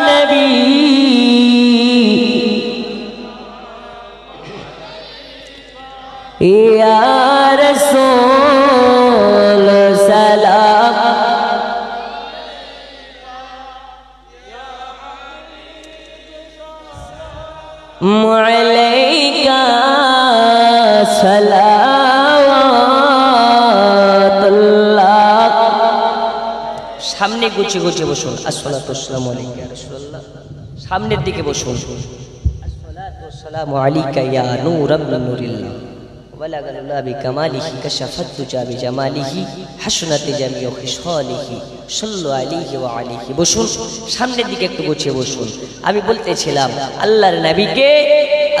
নবী ইয়া রাসূল সালাম, আলাইকা সালাওয়াতুল্লাহ। সামনে গুছিয়ে গুছিয়ে বসুন। আসসালাতু ওয়াসসালামু আলাইকা ইয়া রাসূলুল্লাহ। সামনের দিকে বসুন। আসসালাতু ওয়াসসালামু আলাইকা ইয়া নূরাম মিন নূরিল্লাহ, ওয়ালাগাল্লাহ বিকামালিহি কাশাফাত তুজা বিজামালিহি হাসনাত জামিউ খিসালিহি সাল্লু আলাইহি ওয়া আলিহি। বসুন, সামনের দিকে একটু গুছিয়ে বসুন। আমি বলতেছিলাম আল্লাহর নবীকে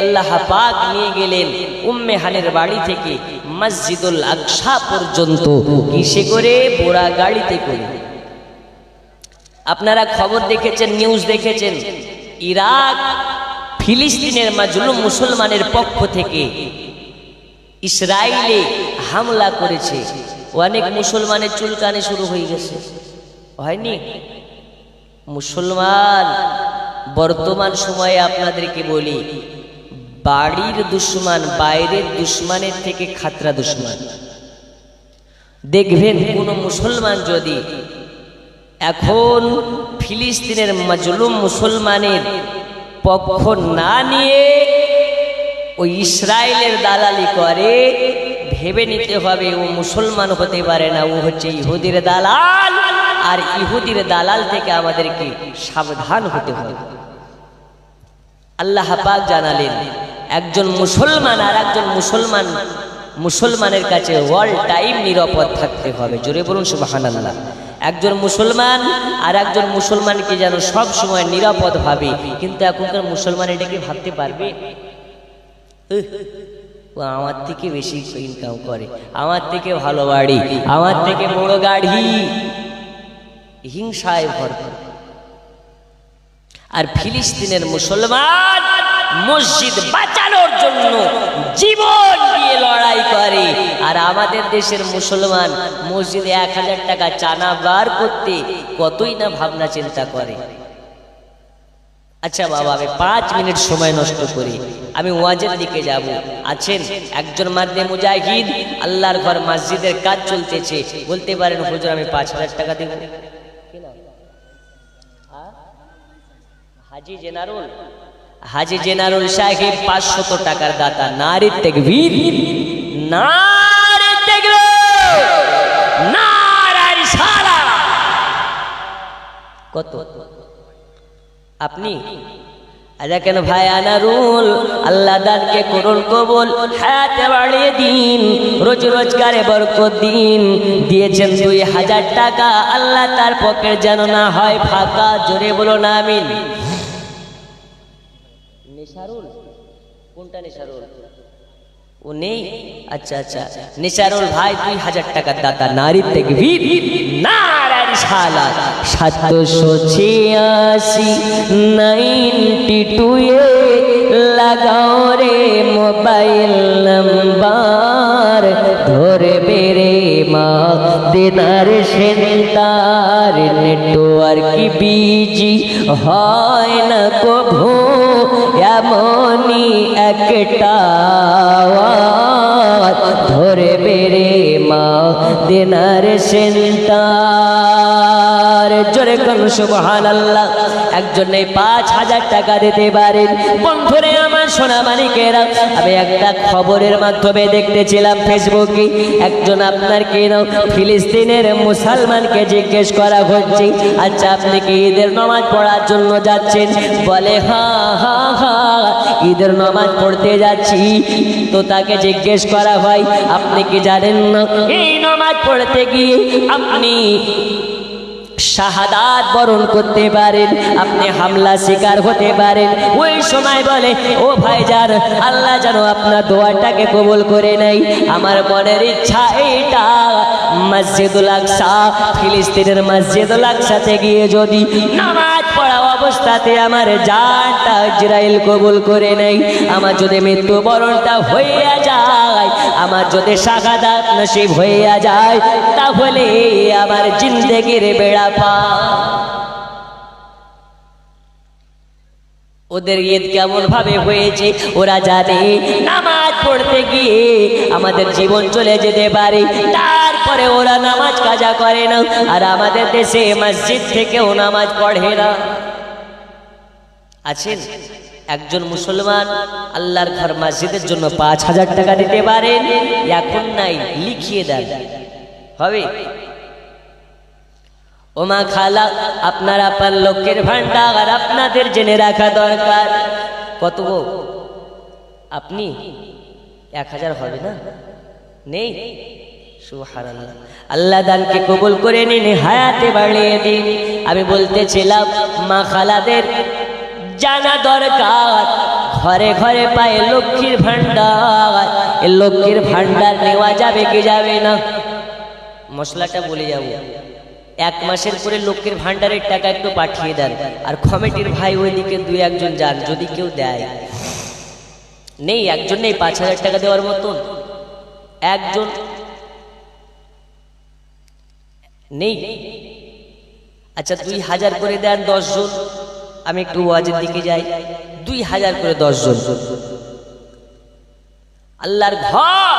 আল্লাহ পাক নিয়ে গেলেন উম্মে হানির বাড়ি থেকে মসজিদুল আকসা পর্যন্ত। কিসে করে? বোরা গাড়িতে করে। আপনারা খবর দেখেছেন, নিউজ দেখেছেন, ইরাক ফিলিস্তিনের মাজলুম মুসলমানের পক্ষ থেকে ইসরায়েলে হামলা করেছে। অনেক মুসলমানের চুলকানি শুরু হয়ে গেছে, হয়নি? মুসলমান বর্তমান সময়ে আপনাদেরকে বলি বাড়ির দুশ্মন বাইরের দুশ্মনের থেকে খাতরা দুশ্মন। দেখবেন কোন মুসলমান যদি এখন ফিলিস্তিনের মাজলুম মুসলমানের পক্ষ না নিয়ে ওই ইসরায়েলের দালালি করে, ভেবে নিতে হবে ও মুসলমান হতে পারে না, ও হচ্ছে ইহুদির দালাল। আর ইহুদির দালাল থেকে আমাদেরকে সাবধান হতে হবে। আল্লাহ পাক জানালেন একজন মুসলমান আর একজন মুসলমানের কাছে অল টাইম নিরাপদ থাকতে হবে। জোরে বলুন সুবহানাল্লাহ। একজন মুসলমান আর একজন মুসলমানকে যেন সব সময় নিরাপদ ভাবে। কিন্তু এখনকার মুসলমান এটাকে ভাবতে পারবে? ও আমার থেকে বেশি ইনকাম করে, আমার থেকে ভালো বাড়ি, আমার থেকে বড় গাড়ি, হিংসায় ভরপুর। আর ফিলিস্তিনের মুসলমান মসজিদ বাঁচানোর জন্য জীবন দিয়ে লড়াই করে। আর আমাদের দেশের মুসলমান মসজিদে 1000 টাকা চাঁদা বার করতে কতই না ভাবনা চিন্তা করে। আচ্ছা বাবা, আমি 5 মিনিট সময় নষ্ট করি, আমি ওয়াজের দিকে যাব। আছেন একজন মাদ্দে মুজাহিদ, আল্লাহর ঘর মসজিদের কাজ চলতেছে, বলতে পারেন হুজুর আমি 5000 টাকা দেব? হাজি জেনারুল সাহেব 500 টাকার দাতা। নারী তাকবীর, নারী তাকবীর, নারে রিসালাত। কত আপনি? দেখেন ভাই আনারুল, আল্লাহ দানকে করুন কবুল, হায়াতে বাড়িয়ে দিন, রোজ রোজগারে বরকত দিন। দিয়েছেন 2000 টাকা, আল্লাহ তার পকেট যেন না হয় ফাঁকা। জোরে বলুন আমিন। নিসারুল, কোনটা নিসারুল? ও নেই? আচ্ছা আচ্ছা, নিসারুল ভাই 2000 টাকার দাতা। নারী তাকবীর, নারে রিসালাত। 786 92 এ লাগাও রে মোবাইল নাম্বার, ধরে বেরে মা দিনার সেন্টার। নেটওয়ার্ক বিজি হয় না কভু, এমনই একটা ধরে বেরে মা দিনার সেন্টার। জোরে কোন সুবহানাল্লাহ। একজনে 5000 টাকা দিতে পারেন। বন্ধুরে আমার সোনা মানিকেরা, আমি একটা খবরের মাধ্যমে দেখতেছিলাম ফেসবুকে, একজন আপনার কেন ফিলিস্তিনের মুসলমানকে জিজ্ঞেস করা হচ্ছে, আচ্ছা আপনি কি ঈদের নামাজ পড়ার জন্য যাচ্ছেন? বলে হ্যাঁ হ্যাঁ হ্যাঁ, ঈদের নামাজ পড়তে যাচ্ছি। তো তাকে জিজ্ঞেস করা হয়, আপনি কি জানেন না এই নামাজ পড়তে গিয়ে আপনি শাহাদাত বরণ করতে পারেন, আপনি হামলা শিকার হতে পারেন? ওই সময় বলে, ও ভাইজান, আল্লাহ যেন আপনার দোয়াটাকে কবুল করে নেয়। আমার মনের ইচ্ছা এইটা, মসজিদুল আকসা, ফিলিস্তিনের মসজিদুল আকসাতে গিয়ে যদি নামাজ পড়া অবস্থাতে আমার জানটা ইসরাইল কবুল করে নেয়, আমার যদি মৃত্যুবরণটা হইয়া যায়, আমার যদি শাহাদাত নসিব হইয়া যায়, তাহলে আমার জিন্দেগির বেড়া পা। ওদের ঈদ কেমন ভাবে হয়েছে ওরা জানে। নামাজ পড়তে গিয়ে আমাদের জীবন চলে যেতে পারে, তারপরে ওরা নামাজ কাজা করে না। আর আমাদের দেশে মসজিদ থেকেও নামাজ পড়ে না। আছেন একজন মুসলমান আল্লাহর ঘর মসজিদের জন্য 5000 টাকা দিতে পারেন? এখন নাই, লিখিয়ে দেন, হবে? ওমা খালা, আপনারা পান লোকের ভান্ডার, আপনাদের জেনে রাখা দরকার। কত গো আপনি? 1000 হবে না? নেই? সুবহানাল্লাহ। আল্লাহ দানকে কবুল করে নিন, হায়াতে বাড়িয়ে দিন। আমি বলতেছিলাম মা খালাদের জানা দরকার, ঘরে ঘরে পায় লক্ষ্মীর ভান্ডার। এই লক্ষ্মীর ভান্ডার নেওয়া যাবে কি যাবে না? মশলাটা বলে যাব। 1 মাসের পরে লক্ষ্মীর ভান্ডারের টাকা একটু পাঠিয়ে দেন। আর কমিটির ভাই ওইদিকে 2-1 যান, যদি কেউ দেয়। নেই, একজন নেই 5000 টাকা দেওয়ার মতন, একজন নেই। আচ্ছা 2000 করে দেন 10 জন। আমি একটু ওয়াজের দিকে যাই, 2000 করে 10 জন। আল্লাহর ঘর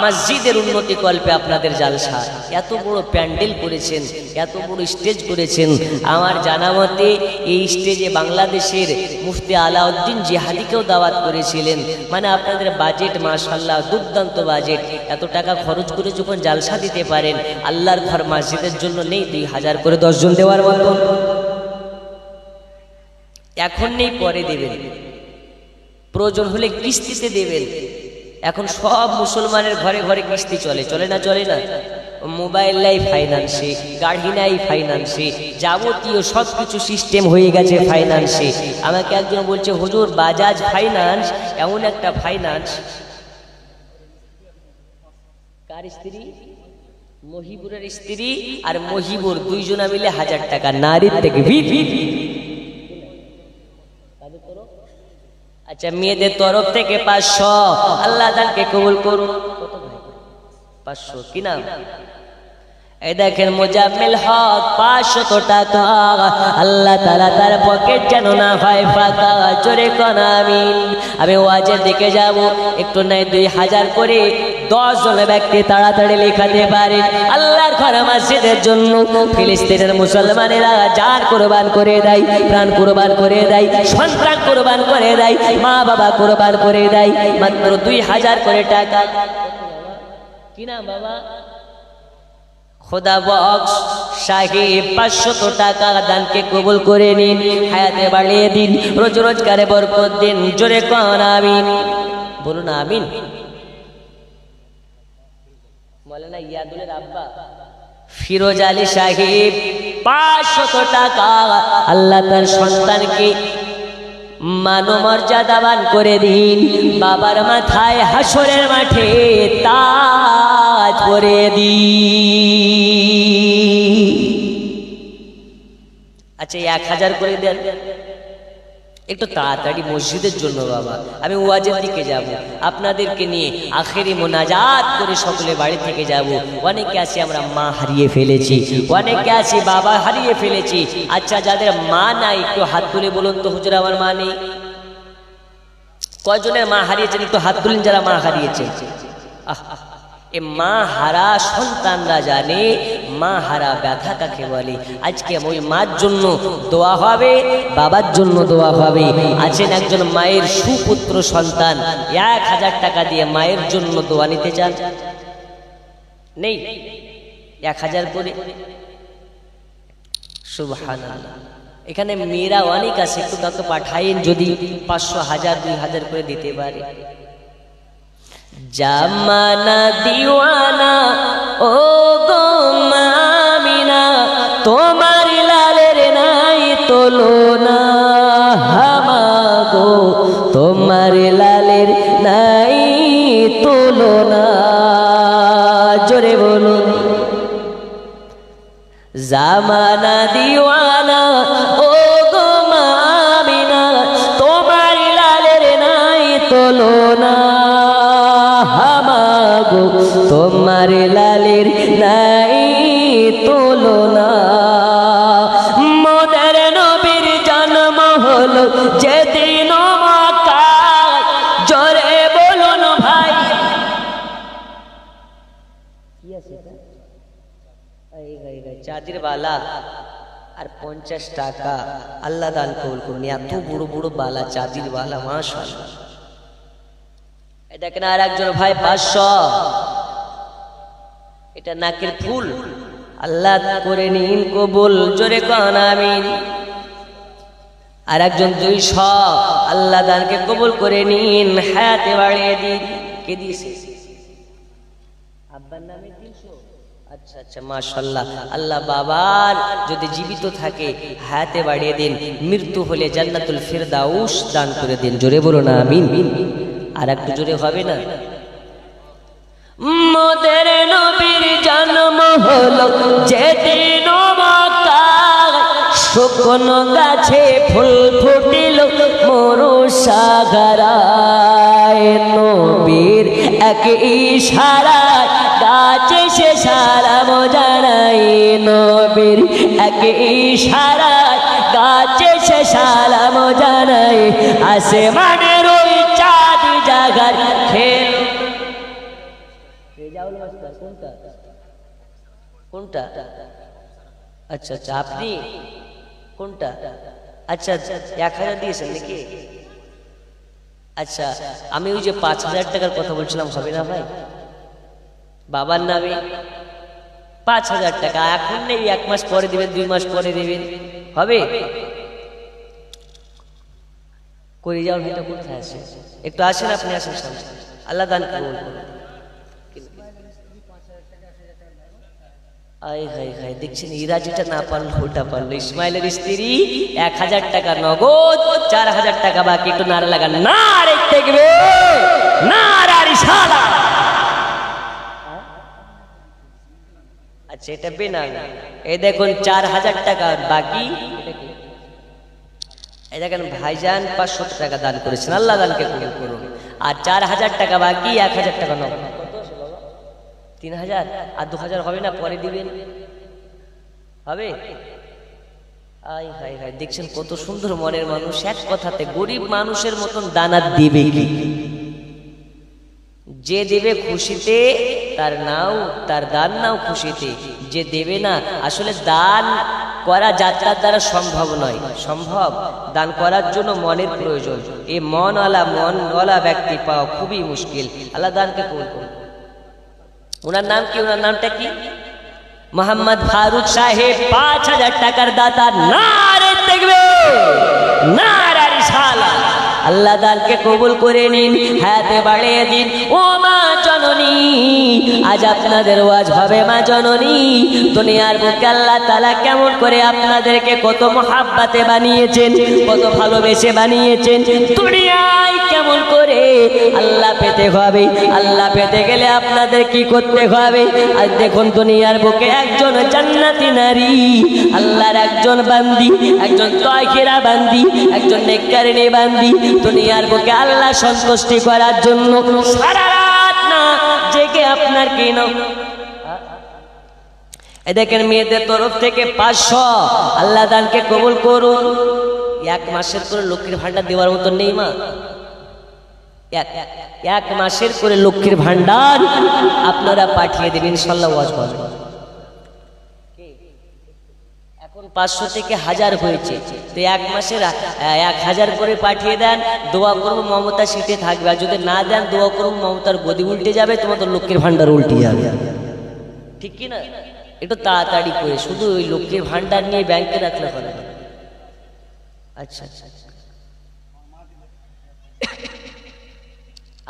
মসজিদের উন্নতি কল্পে আপনাদের জালসা, এত বড় প্যান্ডেল করেছেন, এত বড় স্টেজ করেছেন। আমার জানা মতে এই স্টেজে বাংলাদেশের মুফতি আলাউদ্দিন জিহাদিকেও দাওয়াত করেছিলেন। মানে আপনাদের বাজেট মাশাআল্লাহ দুর্দান্ত বাজেট। এত টাকা খরচ করে যখন জালসা দিতে পারেন, আল্লাহর ঘর মসজিদের জন্য নেই 2000 করে 10 জন দেওয়ার মতো? এখন নেই, পরে দেবেন, প্রয়োজন হলে কিস্তিতে দেবেন। এখন সব মুসলমানের ঘরে ঘরে কিস্তি চলে, চলে না? চলে না? মোবাইল নাই ফাইন্যান্সে, গাড়ি নাই ফাইন্যান্সে, যাবতীয় সব কিছু সিস্টেম হয়ে গেছে ফাইন্যান্সে। আমাকে একজন বলছে, হুজুর বাজাজ ফাইন্যান্স এমন একটা ফাইন্যান্স। কার স্ত্রী? মহিবুরের স্ত্রী আর মহিবুর দুইজনা মিলে 1000 টাকা। নারীর থেকে আচ্ছা, মেয়েদের তরফ থেকে 500। আল্লাহ দানকে কবুল করুন। 500 কি নাম? এই দেখেন মোজাম্মেল হক 500 টাকা। আল্লাহ তাআলা তার পকেট যেন না হয় ফাঁকা। জোরে কোন আমিন। আমি ওয়াজের দিকে যাব, একটু নাই 2000 করে 10 জন ব্যক্তি তাড়াতাড়ি লেখাতে পারেন আল্লাহর ঘর মসজিদের জন্য। ফিলিস্তিনের মুসলমানেরা জান কুরবান করে দেয়, প্রাণ কুরবান করে দেয়, সন্তান কুরবান করে দেয়, মা বাবা কুরবান করে দেয়, মাত্র 2000 করে টাকা। কি নাম বাবা? খোদা বক্স সাহেব 500 টাকা দানকে কবুল করে নিন, হায়াতে বাড়িয়ে দিন, রোজ রোজগারে বরকত দিন। জোরে কোন আমিন। বলুন আমিন। মৌলানা ইয়াদুলের আব্বা ফিরোজ আলী সাহেব 500 টাকা। আল্লাহ তার সন্তানকে মানমর্যাদাবান করে দিন, বাবার মাথায় হাসরের মাঠে তাজ করে দিন। আচ্ছা 1000 করে দেন একটু তাড়াতাড়ি মসজিদের জন্য বাবা। আমি ওয়াজের দিকে যাব, আপনাদেরকে নিয়ে আখেরি মোনাজাত করে সকলে বাড়ি থেকে যাব। অনেকে আছে আমরা মা হারিয়ে ফেলেছি, অনেকে আছে বাবা হারিয়ে ফেলেছি। আচ্ছা যাদের মা নাই একটু হাত তুলে বলুন তো, হুজুর আমার মা নেই। কয়জনের মা হারিয়েছেন একটু হাত তুলেন যারা মা হারিয়েছেন। এ মা হারা সন্তানরা জানে মা হারা ব্যথা কাকে বলে। আজকে ওই মার জন্য দোয়া হবে, বাবার জন্য দোয়া হবে। আছেন একজন মায়ের সুপুত্র সন্তান, 1000 টাকা দিয়ে মায়ের জন্য দোয়া নিতে চান? নেই? 1000 করে সুবহানাল্লাহ। এখানে মেয়েরা অনেক আছে, একটু কাউকে পাঠাইন যদি 500, 1000, 2000 করে দিতে পারে। জামানা দিওয়ানা ও গো মামিনা, তোমার লালের নাই তুলনা। হামাগো তোমার লালের নাই তুলনা। জোরে বলুন। জামানা দিওয়ানা ও গো মামিনা, তোমার লালের নাই তুলনা। হামাগো তোমার লালের নাই তুলনা। মোদের নবীর জন্ম হলো যেদিন মক্কায়, জোরে বলুন ভাই। কি আছে চাঁদের বালা আর 50 টাকা। আল্লাহ দান কবুল করুন। এত বড় বড় বালা, চাঁদের বালা, মাশাআল্লাহ। দেখেন আর একজন ভাই 500, এটা নাকের ফুল। আল্লাহ করে নিন কবুল। জোরে কোন আমিন। আর একজন 200, আল্লাহ দানকে কবুল করে নিন, হায়াতে বাড়িয়ে দিন। কে দিয়েছে? আব্বার নামে 300। আচ্ছা আচ্ছা মাশাআল্লাহ। আল্লাহ বাবার যদি জীবিত থাকে হায়াতে বাড়িয়ে দিন, মৃত্যু হলে জান্নাতুল ফিরদাউস দান করে দিন। জোরে বলুন আমিন। আর একটু জোরে হবে না? মোদের নবীর জন্ম হলো যেদিন মক্কায়, শুকনো গাছে ফুল ফুটিল মরু সাগরায়। নবীর এক ইশারায় গাছে সে সালাম জানায়। নবীর এক ইশারায় গাছে সে সালাম জানায়। আসমানের ওই চাঁদ জাগার খেল কোনটা? আচ্ছা আচ্ছা, আপনি কোনটা? আচ্ছা 1000 দিয়েছেন নাকি? আচ্ছা, আমি ওই যে 5000 টাকার কথা বলছিলাম, হবে না ভাই? বাবার নামে 5000 টাকা এখন নেই, 1 মাস পরে দিবেন, 2 মাস পরে দিবেন, হবে? করে যাওয়ার ভাইটা কোথায় আছে? একটু আসেন, আপনি আসেন সামনে। আল্লাহ দান কবুল করুন। আয় হায় হায়, দেখছেন এরা যেটা না পারলো ওটা পারলো। ইসমাইলের স্ত্রী 1000 টাকা নগদ, 4000 টাকা বাকি। একটু নারা লাগান, নারে তাকবীর, নারা রিসালাত। আচ্ছা, এটা বিনা। এই দেখুন 4000 টাকা বাকি। এই দেখেন ভাইজান 500 টাকা দান করেছেন, আল্লাহ দানকে কবুল করুন। আর 4000 টাকা বাকি, 1000 টাকা নগদ। 3000 আর 2000 হবে না, পরে দিবেন, হবে? আই হাই হাই, দেখছেন কত সুন্দর মনের মানুষ। এক কথাতে গরিব মানুষের মতন দানা দিবে কি? যে দেবে খুশিতে তার নাও, তার দান নাও খুশিতে। যে দেবে না, আসলে দান করা যাত্রার দ্বারা সম্ভব নয়। সম্ভব দান করার জন্য মনের প্রয়োজন। এই মনওয়ালা ব্যক্তি পাওয়া খুবই মুশকিল। আল্লাহ দানকে কবুল করুন। ওনার নাম কি? ওনার নামটা কি? মোহাম্মদ ফারুক সাহেব, 5000 টাকার দাতা। নারে তাকবীর, নারে রিসালাত। আল্লাহ দানকে কবুল করে নিন, হায়াতে বাড়িয়ে দিন। ও মা জননী, আজ আপনাদের ওয়াজ হবে মা জননী। দুনিয়ার বুকে আল্লাহ তাআলা কেমন করে আপনাদেরকে কত মহাব্বতে বানিয়েছেন, কত ভালোবেসে বানিয়েছেন। দুনিয়ায় কেমন করে আল্লাহ পেতে হবে। আল্লাহ পেতে গেলে আপনাদের কি করতে হবে? আজ দেখুন দুনিয়ার বুকে একজন জান্নাতি নারী, আল্লাহর একজন বান্দি, একজন তায়কিরা বান্দি, একজন নেককারিনী বান্দি, দুনিয়ার বুকে আল্লাহ সন্তুষ্টি করার জন্য সারা রাত না জেগে আপনার কি না। এই দেখেন মেয়েদের তরফ থেকে 500, আল্লাহ দানকে কবুল করুন। 1 মাসের করে লক্ষ্মীর ভান্ডার দেওয়ার মতো নেই মা। 1 মাসের করে লক্ষ্মীর ভান্ডার আপনারা পাঠিয়ে দেবেন, ইনশাআল্লাহ ওয়াজ হবে। এখন 500 থেকে 1000 হয়েছে, তো 1 মাসের 1000 করে পাঠিয়ে দেন। দোয়া করব মমতা সিটে থাকবে, আর যদি না দেন দোয়া করব মমতার গদি উল্টে যাবে, তোমাদের লক্ষ্মীর ভান্ডার উল্টে যাবে। ঠিক কি না? একটু তাড়াতাড়ি করে, শুধু ওই লক্ষ্মীর ভান্ডার নিয়ে ব্যাংকে রাখলে হবে না। আচ্ছা আচ্ছা,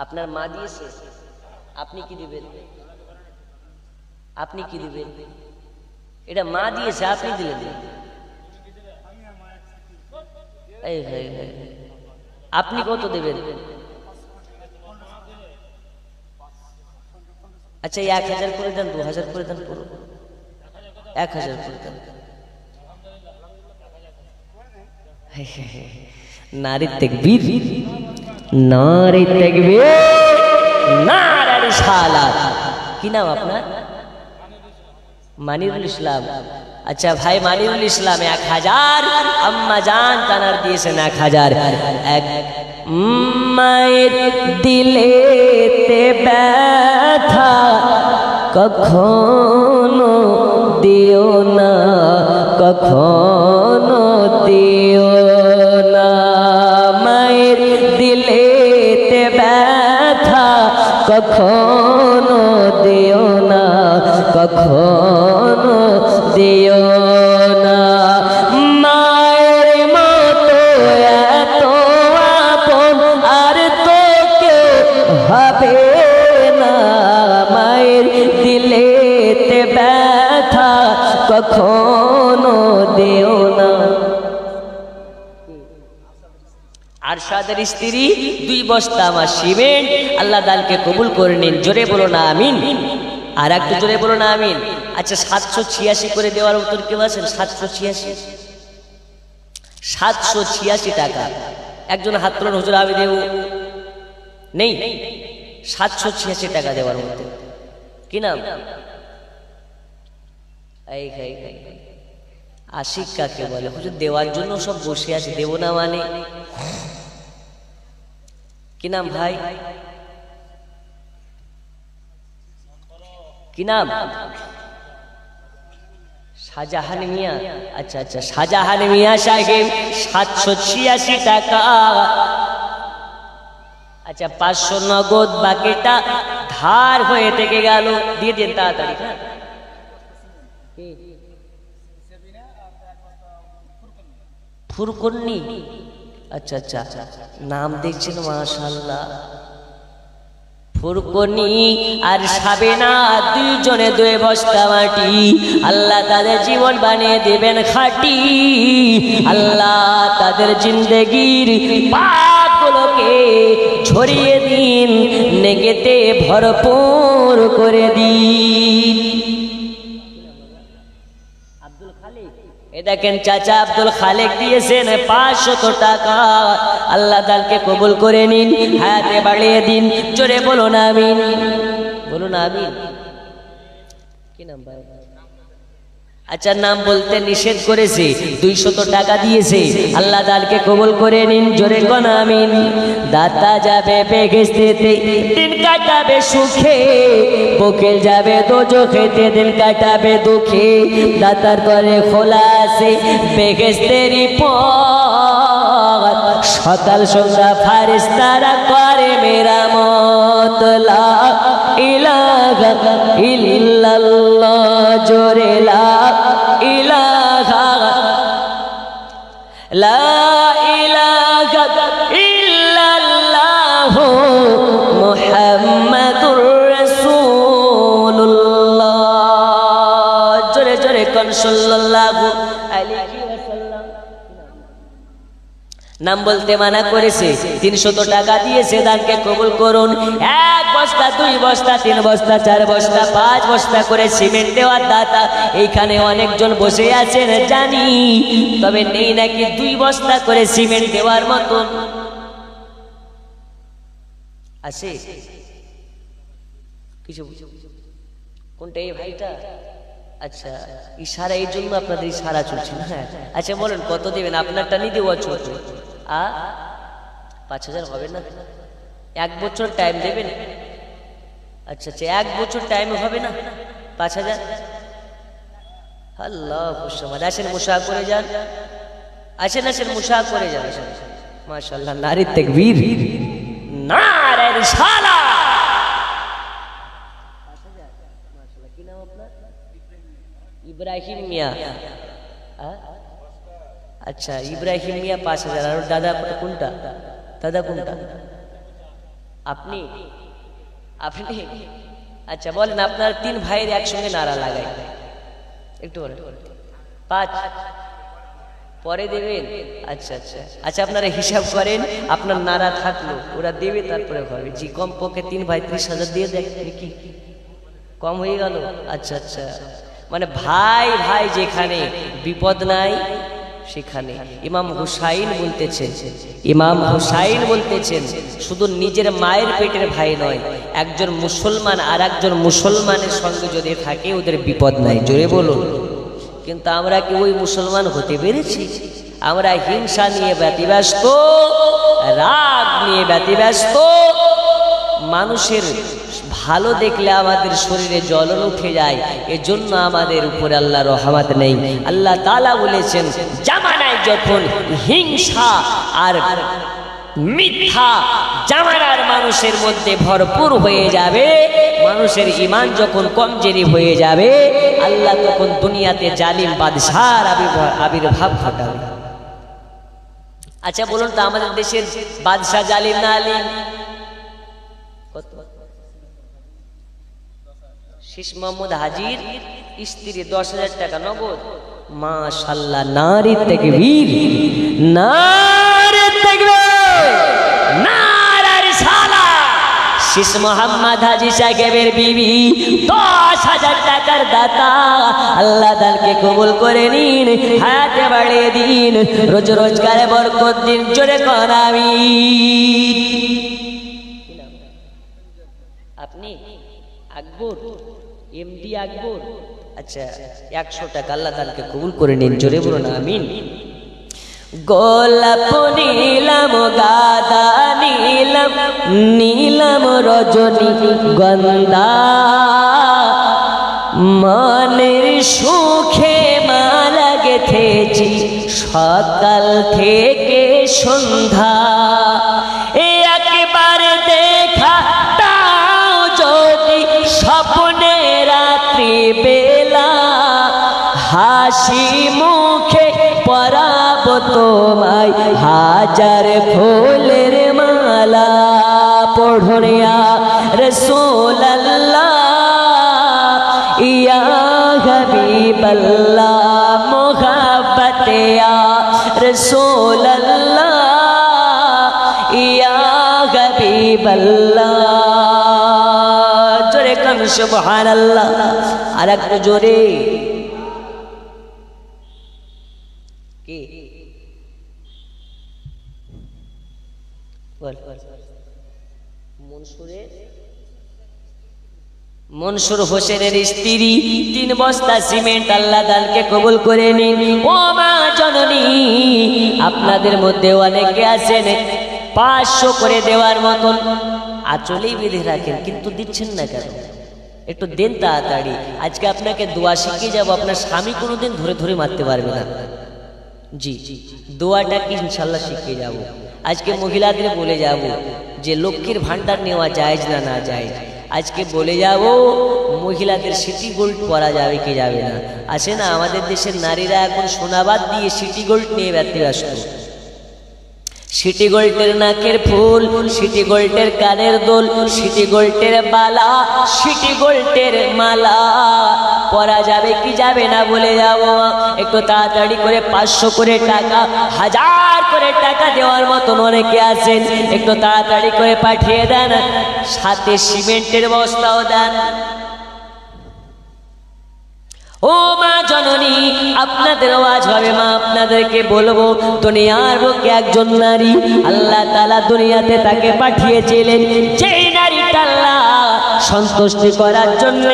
আপনার মা দিয়েছে, আপনি কি দিবেন? আপনি কি দিবেন? এটা মা দিয়েছে, আপনি দিলেন। আপনি কত দেবেন? আচ্ছা 1000 করে দেন, 2000 করে দেন, পুরো 1000 করে দেন। নারে তাকবীর, নারে তাকবীর, নারে রিসালাত। কি নাম আপনার? মানিরুল ইসলাম। আচ্ছা ভাই মানিরুল ইসলাম 1000, আম্মা জান তানার দিয়েছেন 1000। এক মায়ের দিলেতে ব্যথা কখনো দিও না, কখনো দিও না। মায়ের দিলেতে ব্যথা কখনো দিও না, কখনো দিও না। মায়ের মতো এত আপন আর তো কেউ হবে না। মায়ের দিলেতে ব্যথা কখনো দিও না। আরশাদের স্ত্রী 2 বস্তা আমার সিমেন্ট, আল্লাহ দানকে কবুল করে নিন। জোরে বলো না আমিন। আর একটু জোরে বলো না আমিন। আচ্ছা 786 করে দেওয়ার উত্তর কেউ আছেন? 786 টাকা। একজন হাত তোলেন, হুজুর আমি দেব। নেই? 786 টাকা দেওয়ার মতো। কি নাম? এই আশিক কাকে বলে? হুজুর দেওয়ার জন্য সব বসে আছে, দেব না মানে? কি নাম ভাই? কি নাম? শাহজাহান মিয়া, আচ্ছা আচ্ছা, শাহজাহান মিয়া সাহেব 786 টাকা। আচ্ছা 500 নগদ, বাকিটা ধার হয়ে থেকে গেল, দিয়ে দিন তাড়াতাড়ি। হ্যাঁ ফুরকন্নি, আচ্ছা আচ্ছা, নাম দেখছেন মাশাআল্লাহ। ফুরকনি আর সাবেনা, দুইজনে 2 বস্তা মাটি। আল্লাহ তাদের জীবন বানিয়ে দেবেন খাঁটি। আল্লাহ তাদের জিন্দেগির পাপগুলোকে ঝরিয়ে দিন, নেকেতে ভরপুর করে দিন। এ দেখেন চাচা আব্দুল খালেক দিয়েছেন 500 টাকা। আল্লাহ তাআলাকে কবুল করে নিন, হায়াতে বাড়িয়ে দিন। জোরে বলুন আমিন, বলুন আমিন। কি নাম ভাই? আচ্ছা নাম বলতে নিষেধ করেছে, 200 টাকা দিয়েছে। আল্লাহ তাআলাকে কবুল করে নিন, জোরে কোন আমিন। দাতা যাবে বেহেশতেতে, দিন কাটাবে সুখে, বকেল যাবে দোজখেতে, দিন কাটাবে দুঃখে। দাতার করে খোলা আছে বেহেশতেরই পথ, সকাল সন্ধ্যা ফারিস্তারা করে মেরামত। লা ইলাহা ইল্লাল্লাহ, জোরে লা ইলাহা, লা ইলাহা ইল্লাল্লাহ মুহাম্মাদুর রাসূলুল্লাহ। জোরে জোরে কোন সাল্লাল্লাহু আলাইহি ওয়াসাল্লাম। নাম বলতে মানা করেছে, 300 টাকা দিয়েছে, দানকে কবুল করুন। 1 বস্তা, 2 বস্তা, 3 বস্তা, 4 বস্তা, 5 বস্তা করে সিমেন্ট দেওয়ার দাতা এইখানে অনেকজন বসে আছেন জানি, তবে নেই নাকি 2 বস্তা করে সিমেন্ট দেওয়ার মতন আছে কিছু? কোনটা এই ভাইটা? আচ্ছা ইশারা, এই জন্য আপনাদের ইশারা চলছে। হ্যাঁ আচ্ছা বলেন কত দেবেন? আপনারটা নিয়ে দেওয়া ছোট। 5000 হবে না? 1 বছর টাইম দেবেন? আচ্ছা আচ্ছা 1 বছর টাইম হবে না? 5000। আল্লাহ হুসমান, আসেন মুশা করে যান, আসেন আসেন মুশা করে যান। মাশাআল্লাহ, নারী তাকবীর, নারে রিসালাত। কি নাম আপনার? ইব্রাহিম মিয়া। আচ্ছা ইব্রাহিম মিয়া 5000। আর দাদা আপনার কোনটা? দাদা কোনটা? আপনি আপনি আচ্ছা বলেন, আপনার 3 ভাইয়ের একসঙ্গে নারা লাগাই একটু বলেন। 5 পরে দেবেন? আচ্ছা আচ্ছা আচ্ছা, আপনারা হিসাব করেন, আপনার নারা থাকলো ওরা দেবে তারপরে হবে। জি কমপক্ষে 3 ভাই 30,000 দিয়ে দেখ, কি কম হয়ে গেল? আচ্ছা আচ্ছা, মানে ভাই ভাই যেখানে বিপদ নাই সেখানে। ইমাম হুসাইন বলতেছেন, ইমাম হুসাইন বলতেছেন শুধু নিজের মায়ের পেটের ভাই নয়, একজন মুসলমান আর একজন মুসলমানের সঙ্গে যদি থাকে ওদের বিপদ নাই। জোরে বলুন। কিন্তু আমরা কি ওই মুসলমান হতে পেরেছি? আমরা হিংসা নিয়ে ব্যতিব্যস্ত, রাগ নিয়ে ব্যতিব্যস্ত। মানুষের ভালো দেখলে আমাদের শরীরে জ্বলন উঠে যায়, এজন্য আমাদের উপরে আল্লাহর রহমত নেই। আল্লাহ তাআলা বলেছেন, জামানায় যখন হিংসা আর মিথ্যা জামানার মানুষের মধ্যে ভরপুর হয়ে যাবে, মানুষের ঈমান যখন কমজোরি হয়ে যাবে, আল্লাহ তখন দুনিয়াতে জালিম বাদশার আবির্ভাব ঘটাবে। আচ্ছা বলুন তো, আমাদের দেশের বাদশা জালিম না আলিম? শেষ মোহাম্মদ হাজির স্ত্রী 10,000 টাকা নগদ। মাশাআল্লাহ, নারী তাকবীর, নারী তাকবীর, নারে রিসালাত। শেষ মোহাম্মদ হাজী সাহেবের বিবি 10,000 টাকার দাতা। আল্লাহ তাআলাকে কবুল করে নিন, হায়াতে বাড়িয়ে দিন, রোজ রোজগারে বরকত দিন। জোরে কর আমিন। আপনি আকবর, এমডি আকবর। আচ্ছা 100 টাকা। আল্লাহ তাআলাকে কবুল করে নিন। জোরে বলুন আমিন। গোলাপ নীলাম, গাদা নীলাম, নীলাম রজনী গন্ধা, মনের সুখে মালা গেথেছি সকাল থেকে সন্ধ্যা, একবার দেখা তাও যদি স্বপ্নে রাত্রি বেলা, হাসি মুখে পরাবো তোমায় হাজার ফুলের মালা। পড়ুন ইয়া রাসূলুল্লাহ ইয়া হাবিবাল্লাহ, মোহাব্বত ইয়া রাসূলুল্লাহ ইয়া হাবিবাল্লাহ। জোরে কান সুবহানাল্লাহ, আর একটু জোরে। কি মনসুর হোসেনের স্ত্রী 3 বস্তা সিমেন্ট আল্লাহ দানকে কবুল করে নিন। ও মা জননী, আপনাদের মধ্যে অনেকে আছেন 500 করে দেওয়ার মতন আঁচলেই বেঁধে রাখেন, কিন্তু দিচ্ছেন না কেন? একটু দেন তাড়াতাড়ি। আজকে আপনাকে দোয়া শিখিয়ে যাব, আপনার স্বামী কোনোদিন ধরে ধরে মারতে পারবে না। জি, দোয়াটা কি ইনশাল্লাহ শিখিয়ে যাব। আজকে মহিলাদের বলে যাব যে লক্ষ্মীর ভান্ডার নেওয়া জায়েজ না না জায়েজ। আজকে বলে যাব মহিলাদের সিটি গোল্ড পরা যাবে কি যাবে না। আসে না, আমাদের দেশের নারীরা এখন সোনাবাদ দিয়ে সিটি গোল্ড নিয়ে ব্যস্ত। সিটি গোল্ডের নাকের ফুল, সিটি গোল্ডের কানের দোল, সিটি গোল্ডের বালা, সিটি গোল্ডের মালা পরা যাবে কি যাবে না বলে যাব। একটু তাড়াতাড়ি করে 500 করে টাকা, 1000 করে টাকা দেওয়ার মতন অনেকে আছেন, একটু তাড়াতাড়ি করে পাঠিয়ে দেন, সাথে সিমেন্টের বস্তাও দেন। ও মা জননী, আপনাদের আওয়াজ হবে মা, আপনাদেরকে বলবো, দুনিয়ার বুকে একজন নারী আল্লাহ তাআলা দুনিয়াতে তাকে পাঠিয়েছিলেন, যেই নারীটা আল্লাহ সন্তুষ্টি করার জন্য,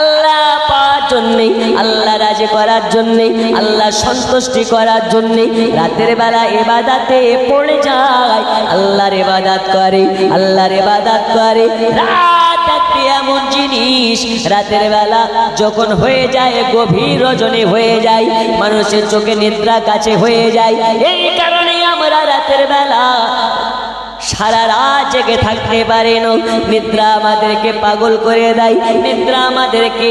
আল্লাহ পাওয়ার জন্যে, আল্লাহ রাজি করার জন্যে, আল্লাহ সন্তুষ্টি করার জন্যে রাতের বেলা ইবাদতে পড়ে যায়, আল্লাহর ইবাদত করে, আল্লাহর ইবাদত করে। রাত একটি এমন জিনিস, রাতের বেলা যখন হয়ে যায়, গভীর রজনী হয়ে যায়, মানুষের চোখে নিদ্রা কাছে হয়ে যায়। এই কারণে আমরা রাতের বেলা সারা রাত জেগে থাকতে পারে না। নিদ্রা আমাদেরকে পাগল করে দেয়, নিদ্রা আমাদেরকে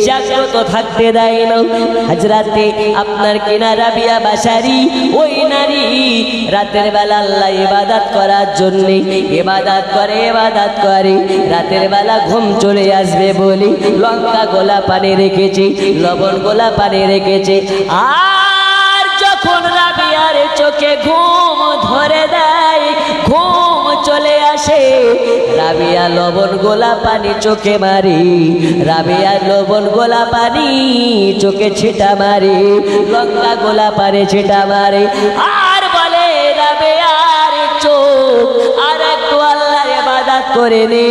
জাগ্রত থাকতে দেয় না। হযরতে আপনার কিনা রাবিয়া বাসারি, ওই নারী রাতের বেলা আল্লাহ ইবাদত করার জন্য ইবাদত করে, রাতের বেলা ঘুম চলে আসবে বলে লঙ্কা গোলা পানি রেখেছে, লবণ গোলা পানি রেখেছে। আর যখন রাবিয়ার চোখে ঘুম ধরে দেয়, ঘুম চলে আসে, রাবিয়া লবণ গোলা পানি চোখে মারি, রাবিয়া লবণ গোলা পানি চোখে ছিটা মারি, লঙ্কা গোলা পানি ছিটা মারে, আর বলে রাবিয়ার চোখ আর একটু আল্লাহর ইবাদত করে নে,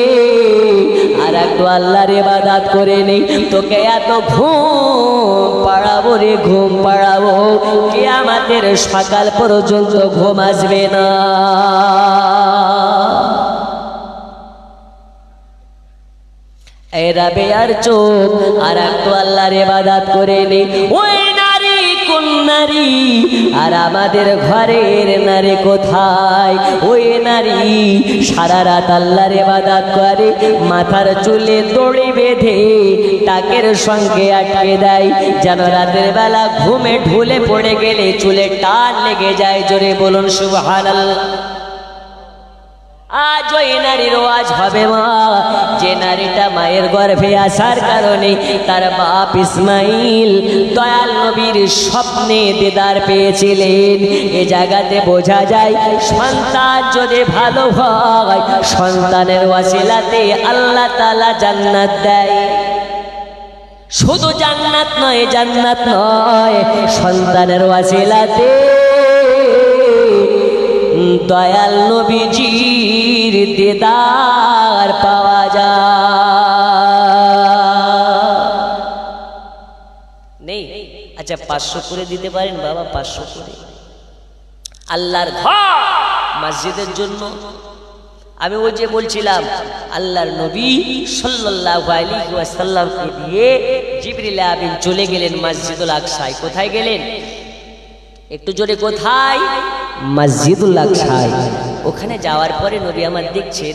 আর একটু আল্লাহর ইবাদত করে নে, তোকে এত ঘুম পাড়াবো রে, ঘুম পাড়াবো, কিয়ামতের সকাল পর্যন্ত ঘুম আসবে না। এই রাবিয়ার চোখ আর একটু আল্লাহর ইবাদত করে নে। ওই নারী কোন নারী? আর আমাদের ঘরের নারী কোথায়? ওই নারী সারা রাত আল্লাহর ইবাদত করে, মাথার চুলে দড়ি বেঁধে টাকের সঙ্গে আটকে দেয়, যেন রাতের বেলা ঘুমে ঢুলে পড়ে গেলে চুলে টান লেগে যায়। জোরে বলুন সুবহানাল্লাহ। আজ ওই নারীর ওয়াজ হবে মা, যে নারীটা মায়ের গর্ভে আসার কারণে তার বাপ ইসমাইল দয়াল নবীর স্বপ্নে দিদার পেয়েছিলেন। এ জায়গাতে বোঝা যায় সন্তান যদি ভালো হয়, সন্তানের ওয়াসিলাতে আল্লাহ তাআলা জান্নাত দেয়। শুধু জান্নাত নয়, জান্নাত নয়, সন্তানের ওয়াসিলাতে দয়াল নবীজির দিদার পাওয়া যায়। নেই? আচ্ছা 500 করে দিতে পারেন বাবা, 500 করে। আল্লাহর ঘর মসজিদের জন্য আমি ওই যে বলছিলাম আল্লাহর নবী সাল্লাল্লাহু আলাইহি ওয়াসাল্লামকে দিয়ে জিবরিল আমিন চলে গেলেন মসজিদুল আকসায়। কোথায় গেলেন? একটু জোরে, কোথায়? মসজিদুল আকসায়। ওখানে যাওয়ার পরে নবী আমার দেখছেন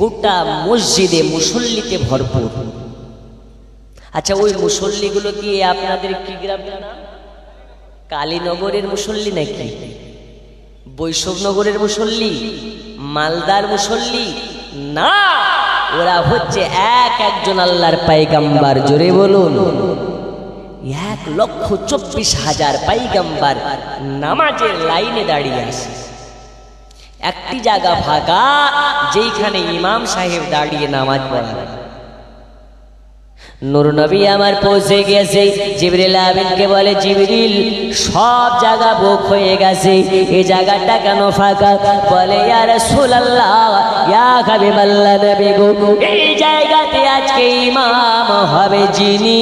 গোটা মসজিদে মুসল্লিতে ভরপুর। আচ্ছা, ওই মুসল্লিগুলো কি আপনাদের কি গ্রামের নাম? কালীনগরের মুসল্লি নাকি? বৈষ্ণবনগরের মুসল্লি? মালদার মুসল্লি? না, ওরা হচ্ছে একজন আল্লাহর পয়গম্বর। জোরে বলুন, 1,24,000 পয়গম্বর নামাজের লাইনে দাঁড়িয়ে আছে। একটি জায়গা ফাঁকা যেখানে ইমাম সাহেব দাঁড়িয়ে নামাজ পড়াবে। নূর নবী আমার পৌঁছে গেছে, জিবরিল আমিনকে বলে, জিবরিল সব জায়গা বুক হয়ে গেছে, এই জায়গাটা কেন ফাঁকা? বলে, ইয়া রাসূলুল্লাহ, ইয়া হাবিবাল্লাহ, নবী গো, এই জায়গাতে আজকে ইমাম হবে যিনি,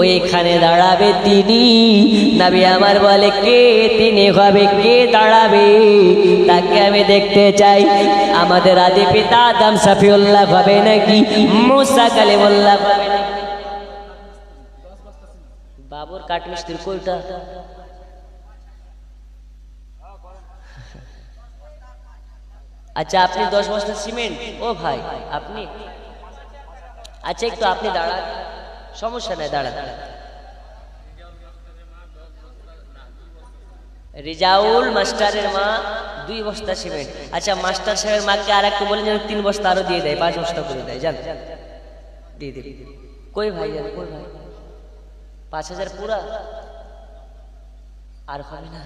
ওইখানে দাঁড়াবে তিনি। নবী আমার বলে, কে তিনি হবে? কে দাঁড়াবে? তাকে আমি দেখতে চাই। আমাদের আদি পিতা আদম সফিউল্লাহ হবে নাকি মুসা কালিমুল্লাহ হবে নাকি? বাবুর কাঠমিস্ত্রি কোনটা? আচ্ছা, আপনি 10 বস্তা সিমেন্ট? ও ভাই আপনি, আচ্ছা একটু আপনি দাঁড়ান, সমস্যা নাই, দাঁড়ান। রিজাউল মাস্টারের মা 2 বস্তা সিমেন্ট। আচ্ছা, মাস্টার সাহেবের মাকে আর একটু বলেন যেন 3 বস্তা আরো দিয়ে দেয়, 5 বস্তা করে দেয়, জান দিয়ে দে। কই ভাই, কই ভাই? 5,000 পুরা আর হবে না?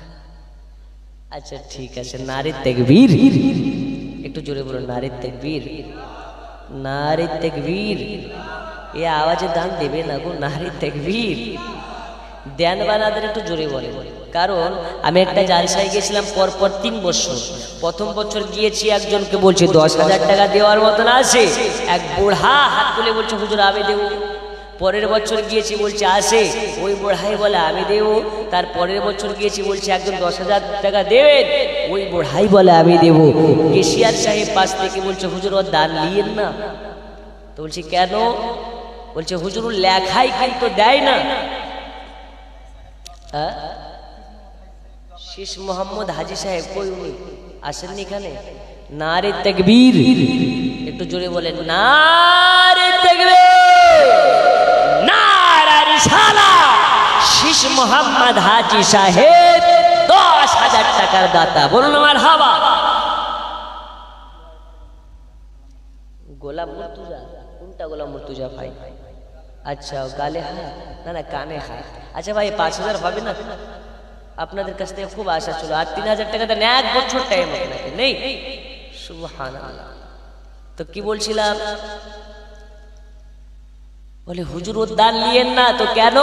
আচ্ছা ঠিক আছে। নারী তাকবীর, একটু জোরে বলুন, নারী তাকবীর, নারী তাকবীর। এ আওয়াজে দান দেবে না গো, নারী তাকবীর দেন বানাদের একটু জোরে বলে। কারণ আমি একটা জালসায় গেছিলাম পরপর 3 বছর। প্রথম বছর গিয়েছি, একজনকে বলছে 10,000 টাকা দেওয়ার মতন আছে, এক বুড়া হাত তুলে বলছে হুজুর আমি দেব। পরের বছর গিয়েছি, বলছে আসে, ওই বুড়াই বলে আমি দেব। তার পরের বছর গিয়েছি, বলছে একজন 10,000 টাকা দেবেন, ওই বুড়াই বলে আমি দেব। কেশিয়ার সাহেব পাশ থেকে বলছে হুজুর ওর দান নিয়েন না। তো বলছি কেন? বলছে হুজুর লেখাই কিন্তু দেয় না। শেষ মোহাম্মদ হাজি সাহেব কই, উনি আসেননি এখানে? নারে তাকবীর, একটু জোরে বলেন, নারে তাকবীর, নারে রিসালাত। শেষ মোহাম্মদ হাজি সাহেব 10,000 টাকার দাতা, বলুন মারহাবা। গোলাম মুর্তুজা, কোনটা গোলাম মুর্তুজা ভাই? আচ্ছা, গালে হাত না, না কানে হাত। আচ্ছা ভাই 5,000 হবে না? আপনাদের কাছ থেকে খুব আশা ছিল, আর 3,000 টাকা দেন, 1 বছর টাইম আপনাকে নেই। সুবহানাল্লাহ। তো কি বলছিলাম? বলে হুজুর ওর দান নিয়েন না। তো কেন?